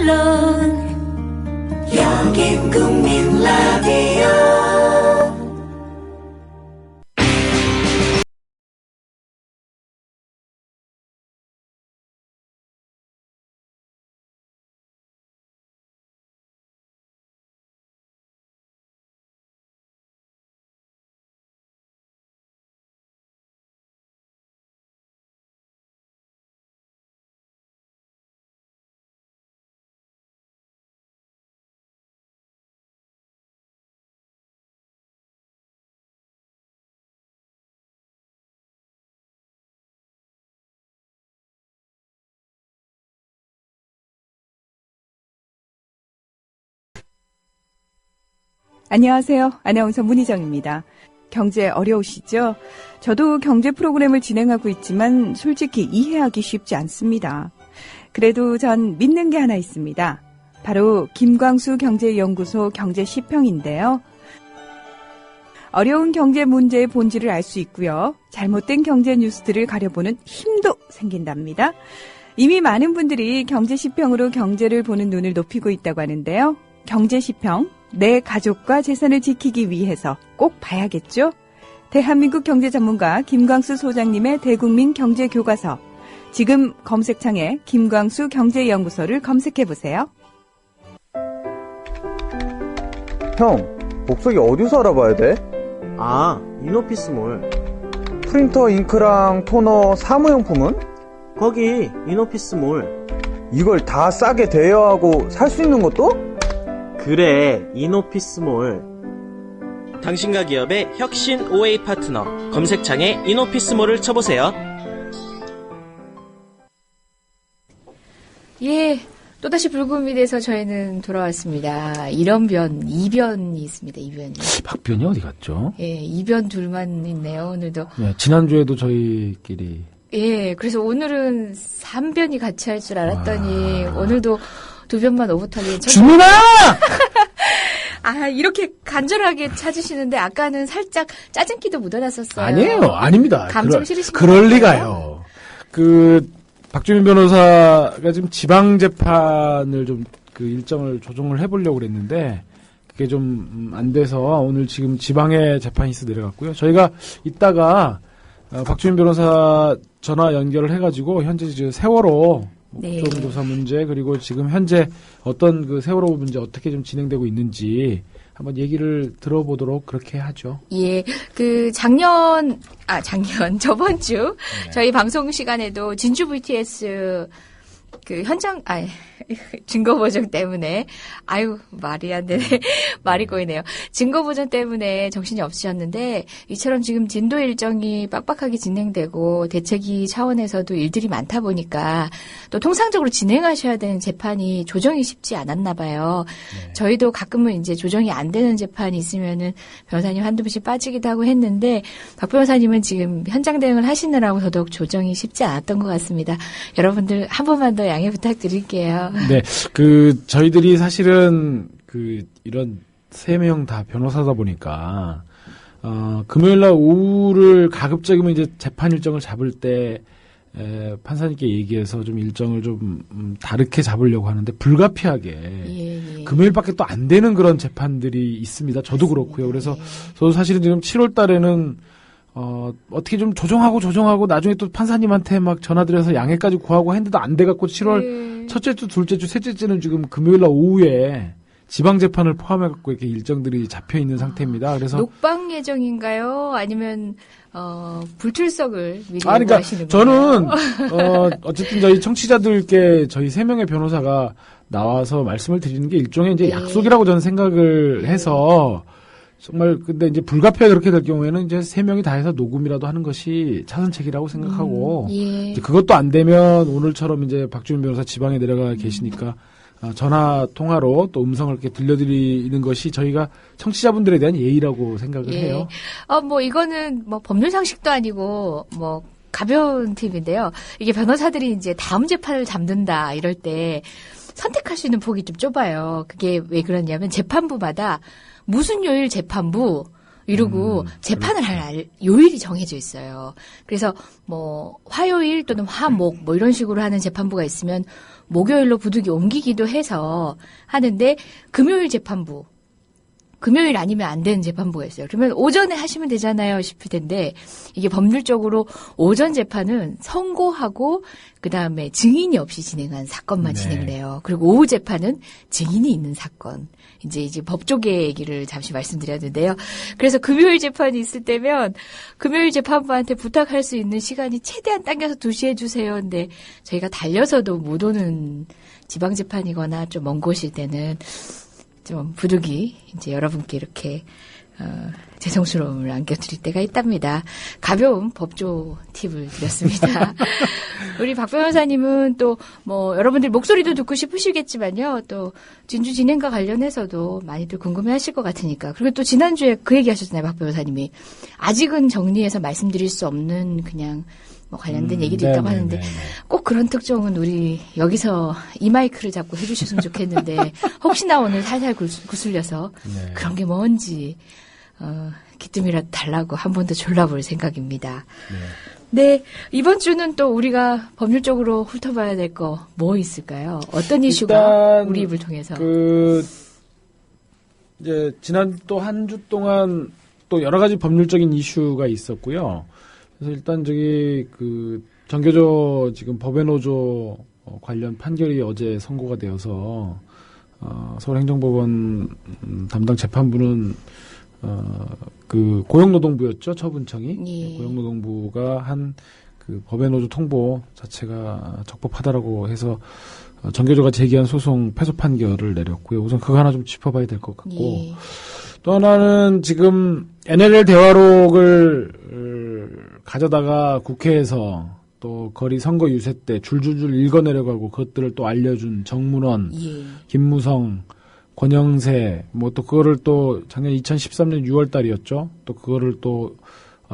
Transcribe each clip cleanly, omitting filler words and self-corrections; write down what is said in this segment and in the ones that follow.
물론 여긴 국민 라디오. 안녕하세요. 아나운서 문희정입니다. 경제 어려우시죠? 저도 경제 프로그램을 진행하고 있지만 솔직히 이해하기 쉽지 않습니다. 그래도 전 믿는 게 하나 있습니다. 바로 김광수 경제연구소 경제시평인데요. 어려운 경제 문제의 본질을 알 수 있고요. 잘못된 경제 뉴스들을 가려보는 힘도 생긴답니다. 이미 많은 분들이 경제시평으로 경제를 보는 눈을 높이고 있다고 하는데요. 경제시평, 내 가족과 재산을 지키기 위해서 꼭 봐야겠죠? 대한민국 경제 전문가 김광수 소장님의 대국민 경제교과서. 지금 검색창에 김광수 경제연구소를 검색해보세요. 형, 복속이 어디서 알아봐야 돼? 아, 이노피스몰. 프린터, 잉크랑 토너, 사무용품은? 거기 이노피스몰. 이걸 다 싸게 대여하고 살 수 있는 것도? 그래, 이노피스몰. 당신과 기업의 혁신 OA 파트너 검색창에 이노피스몰을 쳐보세요. 예, 또다시 불금이돼서 저희는 돌아왔습니다. 1원변, 2변이 있습니다. 2변이. 박변이 어디 갔죠? 예, 2변 둘만 있네요. 오늘도. 네, 지난주에도 저희끼리. 예, 그래서 오늘은 3변이 같이 할 줄 알았더니 오늘도 2변만 오붓하게 주문아! 아, 이렇게 간절하게 찾으시는데 아까는 살짝 짜증기도 묻어났었어요. 아니에요, 아닙니다. 감정 싫으신 그럴 리가요. 박주민 변호사가 지금 지방 재판을 좀 일정을 조정을 해보려고 그랬는데 그게 좀 안 돼서 오늘 지금 지방에 재판이 있어 내려갔고요. 저희가 이따가 박주민 변호사 전화 연결을 해가지고 현재 이제 세월호 네. 국정조사 문제 그리고 지금 현재 어떤 그 세월호 문제 어떻게 좀 진행되고 있는지 한번 얘기를 들어보도록 그렇게 하죠. 예, 저번 주 저희 방송 시간에도 진주 VTS 현장 증거 보정 때문에 말이 안 되네. 말이 꼬이네요. 증거 보정 때문에 정신이 없으셨는데 이처럼 지금 진도 일정이 빡빡하게 진행되고 대책위 차원에서도 일들이 많다 보니까 또 통상적으로 진행하셔야 되는 재판이 조정이 쉽지 않았나 봐요. 네. 저희도 가끔은 이제 조정이 안 되는 재판이 있으면은 변호사님 한두 번씩 빠지기도 하고 했는데 박 변호사님은 지금 현장 대응을 하시느라고 더더욱 조정이 쉽지 않았던 것 같습니다. 여러분들 한 번만 더 양해 부탁드릴게요. 네, 저희들이 사실은 이런 3명 다 변호사다 보니까, 금요일날 오후를 가급적이면 이제 재판 일정을 잡을 때, 판사님께 얘기해서 좀 일정을 좀, 다르게 잡으려고 하는데, 불가피하게. 금요일밖에 또 안 되는 그런 재판들이 있습니다. 저도 그렇고요. 그래서, 저도 사실은 지금 7월 달에는, 어떻게 좀 조정하고 나중에 또 판사님한테 막 전화드려서 양해까지 구하고 했는데도 안 돼갖고 7월 첫째 주, 둘째 주, 셋째 주는 지금 금요일날 오후에 지방재판을 포함해갖고 이렇게 일정들이 잡혀있는 상태입니다. 그래서. 녹방 예정인가요? 아니면, 불출석을 미리 그러니까 하시는 저는, 어쨌든 저희 청취자들께 저희 3명의 변호사가 나와서 말씀을 드리는 게 일종의 이제 약속이라고 저는 생각을 해서 정말 근데 이제 불가피하게 그렇게 될 경우에는 이제 3명이 다 해서 녹음이라도 하는 것이 차선책이라고 생각하고 이제 그것도 안 되면 오늘처럼 이제 박주민 변호사 지방에 내려가 계시니까 전화 통화로 또 음성을 이렇게 들려드리는 것이 저희가 청취자분들에 대한 예의라고 생각을 해요. 이거는 법률 상식도 아니고 가벼운 팁인데요. 이게 변호사들이 이제 다음 재판을 잡는다 이럴 때 선택할 수 있는 폭이 좀 좁아요. 그게 왜 그러냐면 재판부마다 무슨 요일 재판부 이루고 재판을 할 요일이 정해져 있어요. 그래서 뭐 화요일 또는 화목 뭐 이런 식으로 하는 재판부가 있으면 목요일로 부득이 옮기기도 해서 하는데 금요일 재판부 금요일 아니면 안 되는 재판부가 있어요. 그러면 오전에 하시면 되잖아요 싶을 텐데 이게 법률적으로 오전 재판은 선고하고 그다음에 증인이 없이 진행한 사건만 네. 진행돼요. 그리고 오후 재판은 증인이 있는 사건. 이제 법조계 얘기를 잠시 말씀드렸는데요. 그래서 금요일 재판이 있을 때면 금요일 재판부한테 부탁할 수 있는 시간이 최대한 당겨서 2시에 해주세요. 근데 저희가 달려서도 못 오는 지방 재판이거나 좀 먼 곳일 때는 좀 부득이 이제 여러분께 이렇게 죄송스러움을 안겨드릴 때가 있답니다. 가벼운 법조 팁을 드렸습니다. 우리 박 변호사님은 또 뭐 여러분들 목소리도 듣고 싶으시겠지만요. 또 진주 진행과 관련해서도 많이들 궁금해하실 것 같으니까. 그리고 또 지난주에 그 얘기하셨잖아요, 박 변호사님이. 아직은 정리해서 말씀드릴 수 없는 그냥 뭐 관련된 얘기도 있다고 하는데 꼭 그런 특종은 우리 여기서 이 마이크를 잡고 해주셨으면 좋겠는데 혹시나 오늘 살살 구슬려서 그런 게 뭔지 기뜸이라도 달라고 한 번 더 졸라볼 생각입니다. 네, 이번 주는 또 우리가 법률적으로 훑어봐야 될 거 뭐 있을까요? 어떤 이슈가 우리 입을 통해서? 이제 지난 또 한 주 동안 또 여러 가지 법률적인 이슈가 있었고요. 그래서 일단 정교조 지금 법의 노조 관련 판결이 어제 선고가 되어서 서울행정법원 담당 재판부는 고용노동부였죠, 처분청이. 예. 고용노동부가 한 법의 노조 통보 자체가 적법하다라고 해서 정교조가 제기한 소송 패소 판결을 내렸고요. 우선 그거 하나 좀 짚어봐야 될 것 같고. 예. 또 하나는 지금 NLL 대화록을 가져다가 국회에서 또 거리 선거 유세 때 줄줄줄 읽어내려고 하고 그것들을 또 알려준 정문원, 예. 김무성, 권영세, 뭐 또 그거를 또 작년 2013년 6월 달이었죠. 또 그거를 또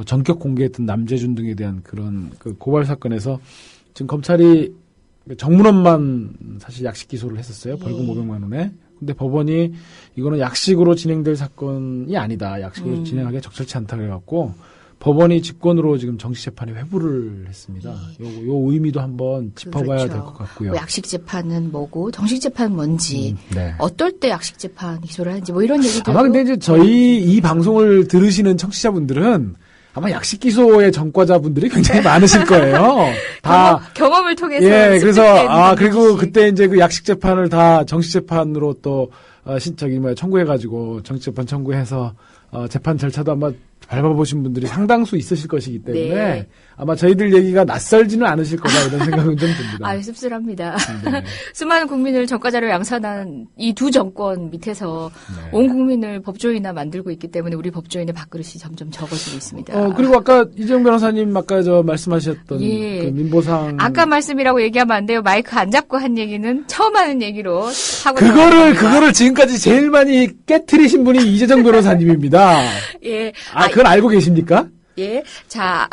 전격 공개했던 남재준 등에 대한 그런 고발 사건에서 지금 검찰이 정문원만 사실 약식 기소를 했었어요. 벌금 500만 원에. 근데 법원이 이거는 약식으로 진행될 사건이 아니다. 약식으로 진행하기가 적절치 않다 그래갖고 법원이 직권으로 지금 정식 재판에 회부를 했습니다. 요 의미도 한번 짚어봐야 될 것 같고요. 뭐 약식 재판은 뭐고 정식 재판은 뭔지 네. 어떨 때 약식 재판 기소를 하는지 뭐 이런 얘기도 아마 근데 이제 저희 이 방송을 들으시는 청취자분들은 아마 약식 기소의 전과자분들이 굉장히 많으실 거예요. 다 경험을 통해서 예, 그래서 그리고 분들이시. 그때 이제 그 약식 재판을 다 정식 재판으로 또 청구해가지고 정식 재판 청구해서 재판 절차도 아마 밟아보신 분들이 상당수 있으실 것이기 때문에 네. 아마 저희들 얘기가 낯설지는 않으실 거다 이런 생각은 좀 듭니다. 씁쓸합니다. 네. 수많은 국민을 전과자로 양산한 이 두 정권 밑에서 온 국민을 법조인화 만들고 있기 때문에 우리 법조인의 밥그릇이 점점 적어지고 있습니다. 그리고 아까 이재용 변호사님 아까 말씀하셨던 예. 그 민보상 아까 말씀이라고 얘기하면 안 돼요. 마이크 안 잡고 한 얘기는 처음 하는 얘기로 하고 그거를 지금까지 제일 많이 깨트리신 분이 이재정 변호사님입니다. 예. 그걸 알고 계십니까? 예. 자.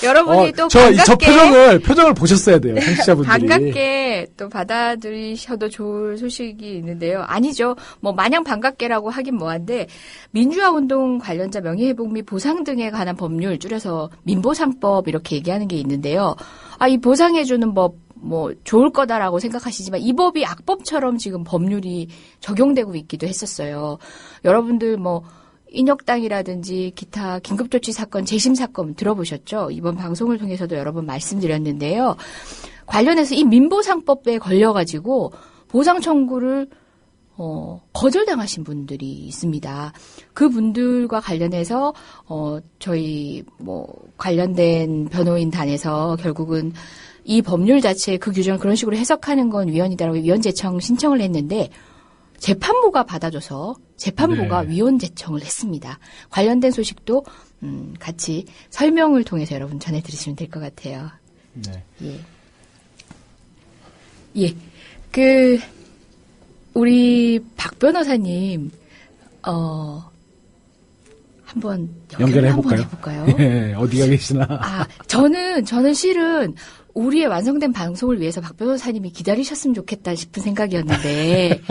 여러분이 또 저 반갑게 표정을 보셨어야 돼요, 청취자분들이. 반갑게 또 받아들이셔도 좋을 소식이 있는데요. 아니죠. 뭐 마냥 반갑게라고 하긴 뭐한데 민주화 운동 관련자 명예회복 및 보상 등에 관한 법률 줄여서 민보상법 이렇게 얘기하는 게 있는데요. 이 보상해주는 법 뭐 좋을 거다라고 생각하시지만 이 법이 악법처럼 지금 법률이 적용되고 있기도 했었어요. 여러분들 뭐 인혁당이라든지 기타 긴급조치 사건, 재심 사건 들어보셨죠? 이번 방송을 통해서도 여러 번 말씀드렸는데요. 관련해서 이 민보상법에 걸려가지고 보상 청구를 거절당하신 분들이 있습니다. 그 분들과 관련해서 저희 뭐 관련된 변호인단에서 결국은 이 법률 자체 그 규정을 그런 식으로 해석하는 건 위헌이다라고 위헌 제청 신청을 했는데 재판부가 받아줘서 재판부가 네. 위헌 제청을 했습니다. 관련된 소식도 같이 설명을 통해서 여러분 전해 들으시면 될 것 같아요. 네. 예. 우리 박 변호사님, 한번 연결해 한번 볼까요? 해볼까요? 예, 어디가 계시나? 아, 저는 실은 우리의 완성된 방송을 위해서 박 변호사님이 기다리셨으면 좋겠다 싶은 생각이었는데,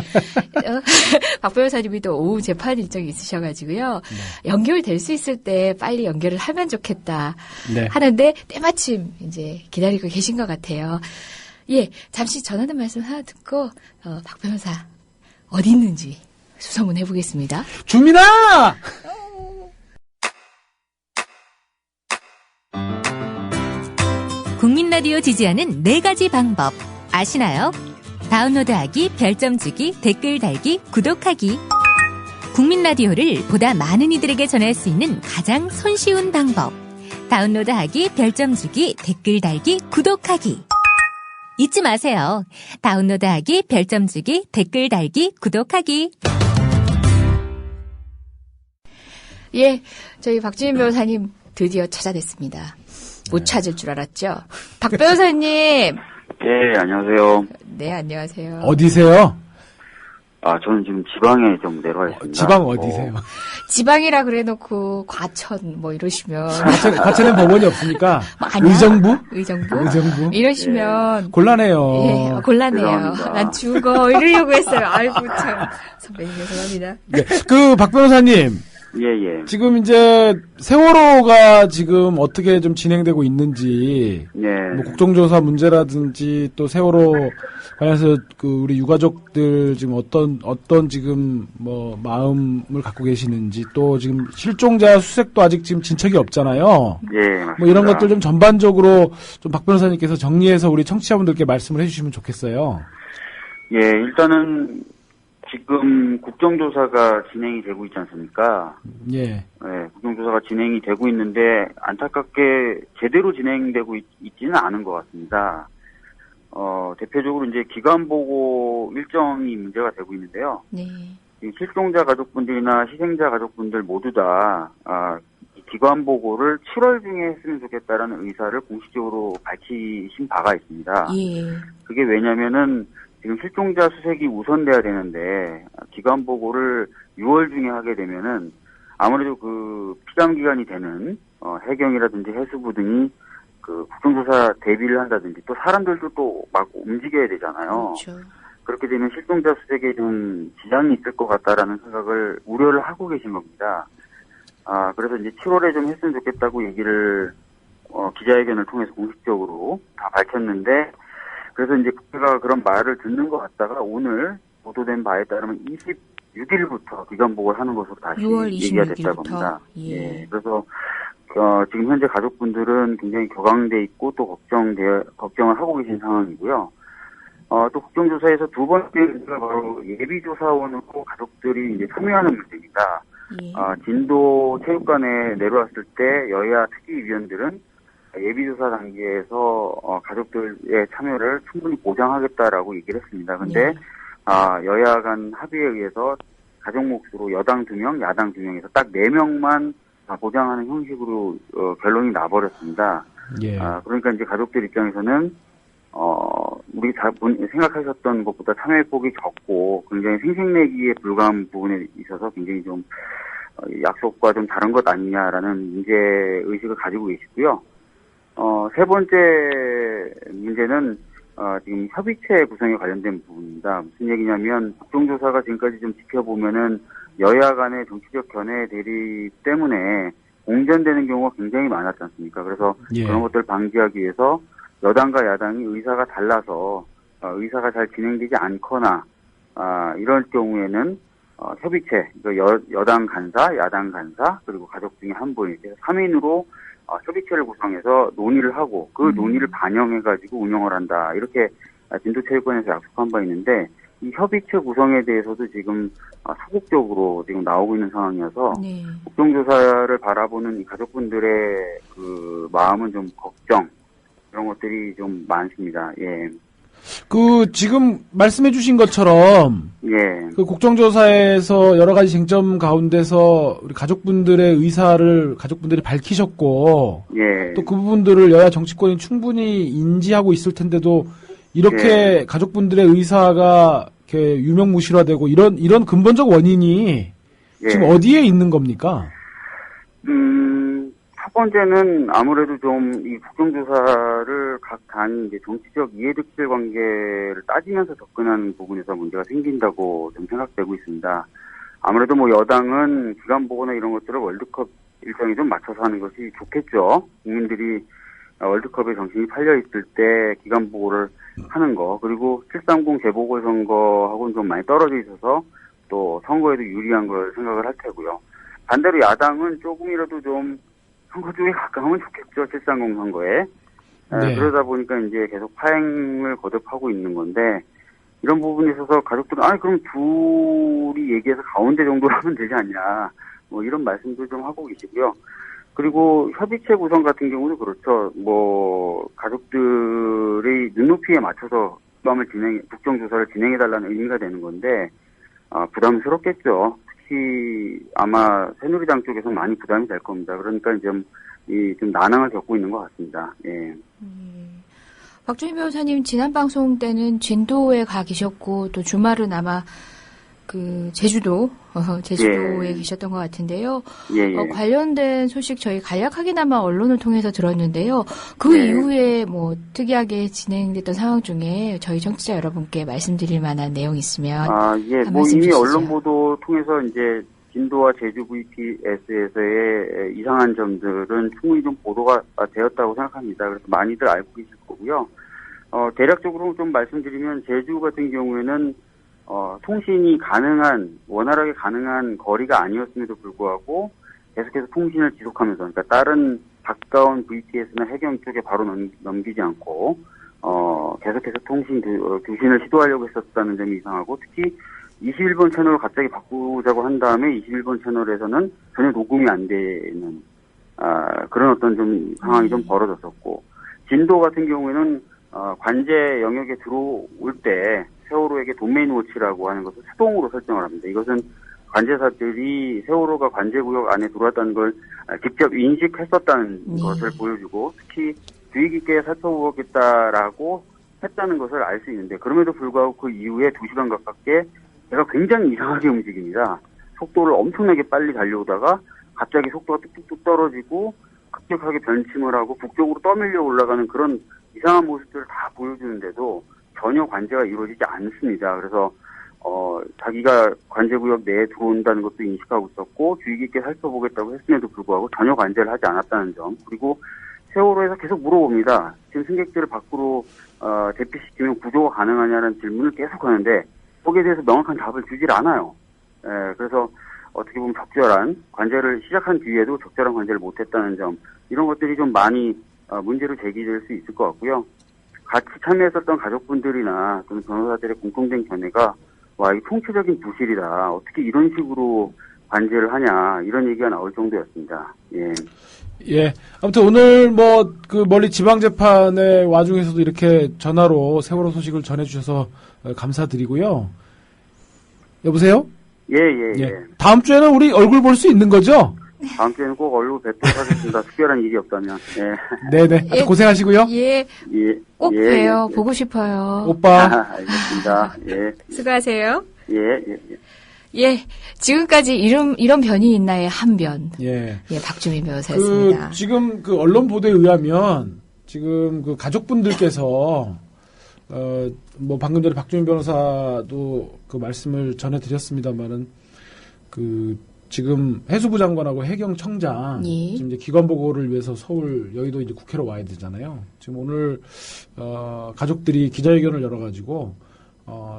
박 변호사님이 또 오후 재판 일정이 있으셔가지고요. 네. 연결될 수 있을 때 빨리 연결을 하면 좋겠다 네. 하는데, 때마침 이제 기다리고 계신 것 같아요. 예, 잠시 전하는 말씀 하나 듣고, 박 변호사, 어디 있는지 수소문 해보겠습니다. 주민아! 국민 라디오 지지하는 4가지 방법 아시나요? 다운로드하기, 별점 주기, 댓글 달기, 구독하기. 국민 라디오를 보다 많은 이들에게 전할 수 있는 가장 손쉬운 방법. 다운로드하기, 별점 주기, 댓글 달기, 구독하기. 잊지 마세요. 다운로드하기, 별점 주기, 댓글 달기, 구독하기. 예, 저희 박주민 변호사님 드디어 찾아냈습니다. 못 찾을 줄 알았죠? 박 변호사님! 네, 안녕하세요. 네, 안녕하세요. 어디세요? 아, 저는 지금 지방에 좀 내려와 있습니다. 지방 어디세요? 지방이라 그래놓고 과천 뭐 이러시면 과천엔 법원이 없습니까? 아니야? 의정부? 의정부? 의정부? 이러시면 곤란해요. 예, 곤란해요. 죄송합니다. 난 죽어 이러려고 했어요. 아이고 참 선배님 죄송합니다. 네, 박 변호사님. 예. 지금 이제 세월호가 지금 어떻게 좀 진행되고 있는지, 예. 뭐 국정조사 문제라든지 또 세월호 관련해서 그 우리 유가족들 지금 어떤 지금 뭐 마음을 갖고 계시는지 또 지금 실종자 수색도 아직 지금 진척이 없잖아요. 예, 맞습니다. 뭐 이런 것들 좀 전반적으로 좀 박 변호사님께서 정리해서 우리 청취자분들께 말씀을 해주시면 좋겠어요. 예, 일단은 지금 국정조사가 진행이 되고 있지 않습니까? 예. 예, 국정조사가 진행이 되고 있는데 안타깝게 제대로 진행되고 있지는 않은 것 같습니다. 대표적으로 이제 기관보고 일정이 문제가 되고 있는데요. 네. 실종자 가족분들이나 희생자 가족분들 모두 다 기관보고를 7월 중에 했으면 좋겠다라는 의사를 공식적으로 밝히신 바가 있습니다. 예. 그게 왜냐면은 지금 실종자 수색이 우선돼야 되는데 기관보고를 6월 중에 하게 되면은 아무래도 그 피감기관이 되는 해경이라든지 해수부 등이 그 국정조사 대비를 한다든지 또 사람들도 또 막 움직여야 되잖아요. 그렇죠. 그렇게 되면 실종자 수색에 좀 지장이 있을 것 같다라는 생각을 우려를 하고 계신 겁니다. 그래서 이제 7월에 좀 했으면 좋겠다고 얘기를 기자회견을 통해서 공식적으로 다 밝혔는데 그래서 이제 국회가 그런 말을 듣는 것 같다가 오늘 보도된 바에 따르면 26일부터 기관보고를 하는 것으로 다시 6월 얘기가 26일부터. 됐다고 합니다. 예. 그래서 지금 현재 가족분들은 굉장히 격앙돼 있고 또 걱정을 하고 계신 상황이고요. 또 국정조사에서 두 번째 문제가 바로 예비조사원으로 가족들이 이제 참여하는 문제입니다. 예. 진도 체육관에 내려왔을 때 여야 특위위원들은 예비조사 단계에서 가족들의 참여를 충분히 보장하겠다라고 얘기를 했습니다. 근데 여야 간 합의에 의해서 가족 몫으로 여당 2명, 야당 2명에서 딱 4명만 보장하는 형식으로 결론이 나버렸습니다. 예. 그러니까 이제 가족들 입장에서는 우리 생각하셨던 것보다 참여의 폭이 적고 굉장히 생색내기에 불과한 부분에 있어서 굉장히 좀 약속과 좀 다른 것 아니냐라는 문제 의식을 가지고 계시고요. 세 번째 문제는 지금 협의체 구성에 관련된 부분입니다. 무슨 얘기냐면 국정조사가 지금까지 좀 지켜보면은 여야 간의 정치적 견해 대립 때문에 공전되는 경우가 굉장히 많았지 않습니까? 그래서 예. 그런 것들을 방지하기 위해서 여당과 야당이 의사가 달라서 의사가 잘 진행되지 않거나 이럴 경우에는 협의체, 여당 간사, 야당 간사 그리고 가족 중에 한 분 이렇게 3인으로 협의체를 구성해서 논의를 하고 그 논의를 반영해가지고 운영을 한다 이렇게 진도체육관에서 약속한 바 있는데 이 협의체 구성에 대해서도 지금 소극적으로 지금 나오고 있는 상황이어서 네. 국정조사를 바라보는 이 가족분들의 그 마음은 좀 걱정 그런 것들이 좀 많습니다. 예. 지금 말씀해 주신 것처럼, 예. 그 국정조사에서 여러 가지 쟁점 가운데서 우리 가족분들의 의사를 가족분들이 밝히셨고, 예. 또 그 부분들을 여야 정치권이 충분히 인지하고 있을 텐데도, 이렇게 가족분들의 의사가 이렇게 유명무실화되고, 이런 근본적 원인이 예. 지금 어디에 있는 겁니까? 첫 번째는 아무래도 좀 이 국정조사를 각 당이 이제 정치적 이해득실 관계를 따지면서 접근하는 부분에서 문제가 생긴다고 좀 생각되고 있습니다. 아무래도 뭐 여당은 기간 보고나 이런 것들을 월드컵 일정에 좀 맞춰서 하는 것이 좋겠죠. 국민들이 월드컵에 정신이 팔려 있을 때 기간 보고를 하는 거, 그리고 730 재보궐선거하고는 좀 많이 떨어져 있어서 또 선거에도 유리한 걸 생각을 할 테고요. 반대로 야당은 조금이라도 좀 선거 쪽에 가까우면 좋겠죠. 730 선거에. 네. 그러다 보니까 이제 계속 파행을 거듭하고 있는 건데, 이런 부분에 있어서 가족들은, 그럼 둘이 얘기해서 가운데 정도로 하면 되지 않냐. 뭐 이런 말씀도 좀 하고 계시고요. 그리고 협의체 구성 같은 경우도 그렇죠. 뭐, 가족들의 눈높이에 맞춰서 국정조사를 진행해달라는 의미가 되는 건데, 부담스럽겠죠. 특히 아마 새누리당 쪽에서 많이 부담이 될 겁니다. 그러니까 이제 좀 난항을 겪고 있는 것 같습니다. 예. 박주민 변호사님 지난 방송 때는 진도에 가 계셨고 또 주말은 아마 그 제주도에 예. 계셨던 것 같은데요. 예. 관련된 소식 저희 간략하게나마 언론을 통해서 들었는데요. 그 예. 이후에 뭐 특이하게 진행됐던 상황 중에 저희 청취자 여러분께 말씀드릴 만한 내용이 있으면 예. 한 뭐 말씀 이미 주시죠. 언론 보도 통해서 이제 진도와 제주 VTS에서의 이상한 점들은 충분히 좀 보도가 되었다고 생각합니다. 그래서 많이들 알고 계실 거고요. 대략적으로 좀 말씀드리면 제주 같은 경우에는 통신이 원활하게 가능한 거리가 아니었음에도 불구하고 계속해서 통신을 지속하면서, 그러니까 다른 가까운 VTS나 해경 쪽에 바로 넘기지 않고, 계속해서 교신을 시도하려고 했었다는 점이 이상하고, 특히 21번 채널을 갑자기 바꾸자고 한 다음에 21번 채널에서는 전혀 녹음이 안 되는, 그런 어떤 좀 상황이 좀 벌어졌었고, 진도 같은 경우에는, 관제 영역에 들어올 때, 세월호에게 도메인 워치라고 하는 것을 수동으로 설정을 합니다. 이것은 관제사들이 세월호가 관제구역 안에 들어왔다는 걸 직접 인식했었다는 것을 보여주고, 특히 주의 깊게 살펴보겠다라고 했다는 것을 알 수 있는데, 그럼에도 불구하고 그 이후에 2시간 가깝게 얘가 굉장히 이상하게 움직입니다. 속도를 엄청나게 빨리 달려오다가 갑자기 속도가 뚝뚝뚝 떨어지고 급격하게 변침을 하고 북쪽으로 떠밀려 올라가는 그런 이상한 모습들을 다 보여주는데도 전혀 관제가 이루어지지 않습니다. 그래서 자기가 관제구역 내에 들어온다는 것도 인식하고 있었고 주의 깊게 살펴보겠다고 했음에도 불구하고 전혀 관제를 하지 않았다는 점. 그리고 세월호에서 계속 물어봅니다. 지금 승객들을 밖으로 대피시키면 구조가 가능하냐는 질문을 계속 하는데 거기에 대해서 명확한 답을 주질 않아요. 그래서 어떻게 보면 적절한 관제를 시작한 뒤에도 적절한 관제를 못했다는 점, 이런 것들이 좀 많이 문제로 제기될 수 있을 것 같고요. 같이 참여했었던 가족분들이나 또는 변호사들의 공통된 견해가 이 총체적인 부실이다. 어떻게 이런 식으로 관제를 하냐, 이런 얘기가 나올 정도였습니다. 예. 아무튼 오늘 멀리 지방재판의 와중에서도 이렇게 전화로 세월호 소식을 전해주셔서 감사드리고요. 여보세요? 예. 다음 주에는 우리 얼굴 볼 수 있는 거죠? 다음 주에는 꼭 얼굴 뵙도록 하겠습니다. 특별한 일이 없다면. 네네. 예. 고생하시고요. 꼭 봬요. 보고 싶어요. 오빠. 알겠습니다. 수고하세요. 예. 지금까지 이런 변이 있나의 한 변. 예. 박주민 변호사였습니다. 지금 언론 보도에 의하면 지금 가족분들께서 방금 전에 박주민 변호사도 그 말씀을 전해드렸습니다만은 지금 해수부 장관하고 해경청장 지금 이제 기관 보고를 위해서 서울 여의도 이제 국회로 와야 되잖아요. 지금 오늘 가족들이 기자회견을 열어가지고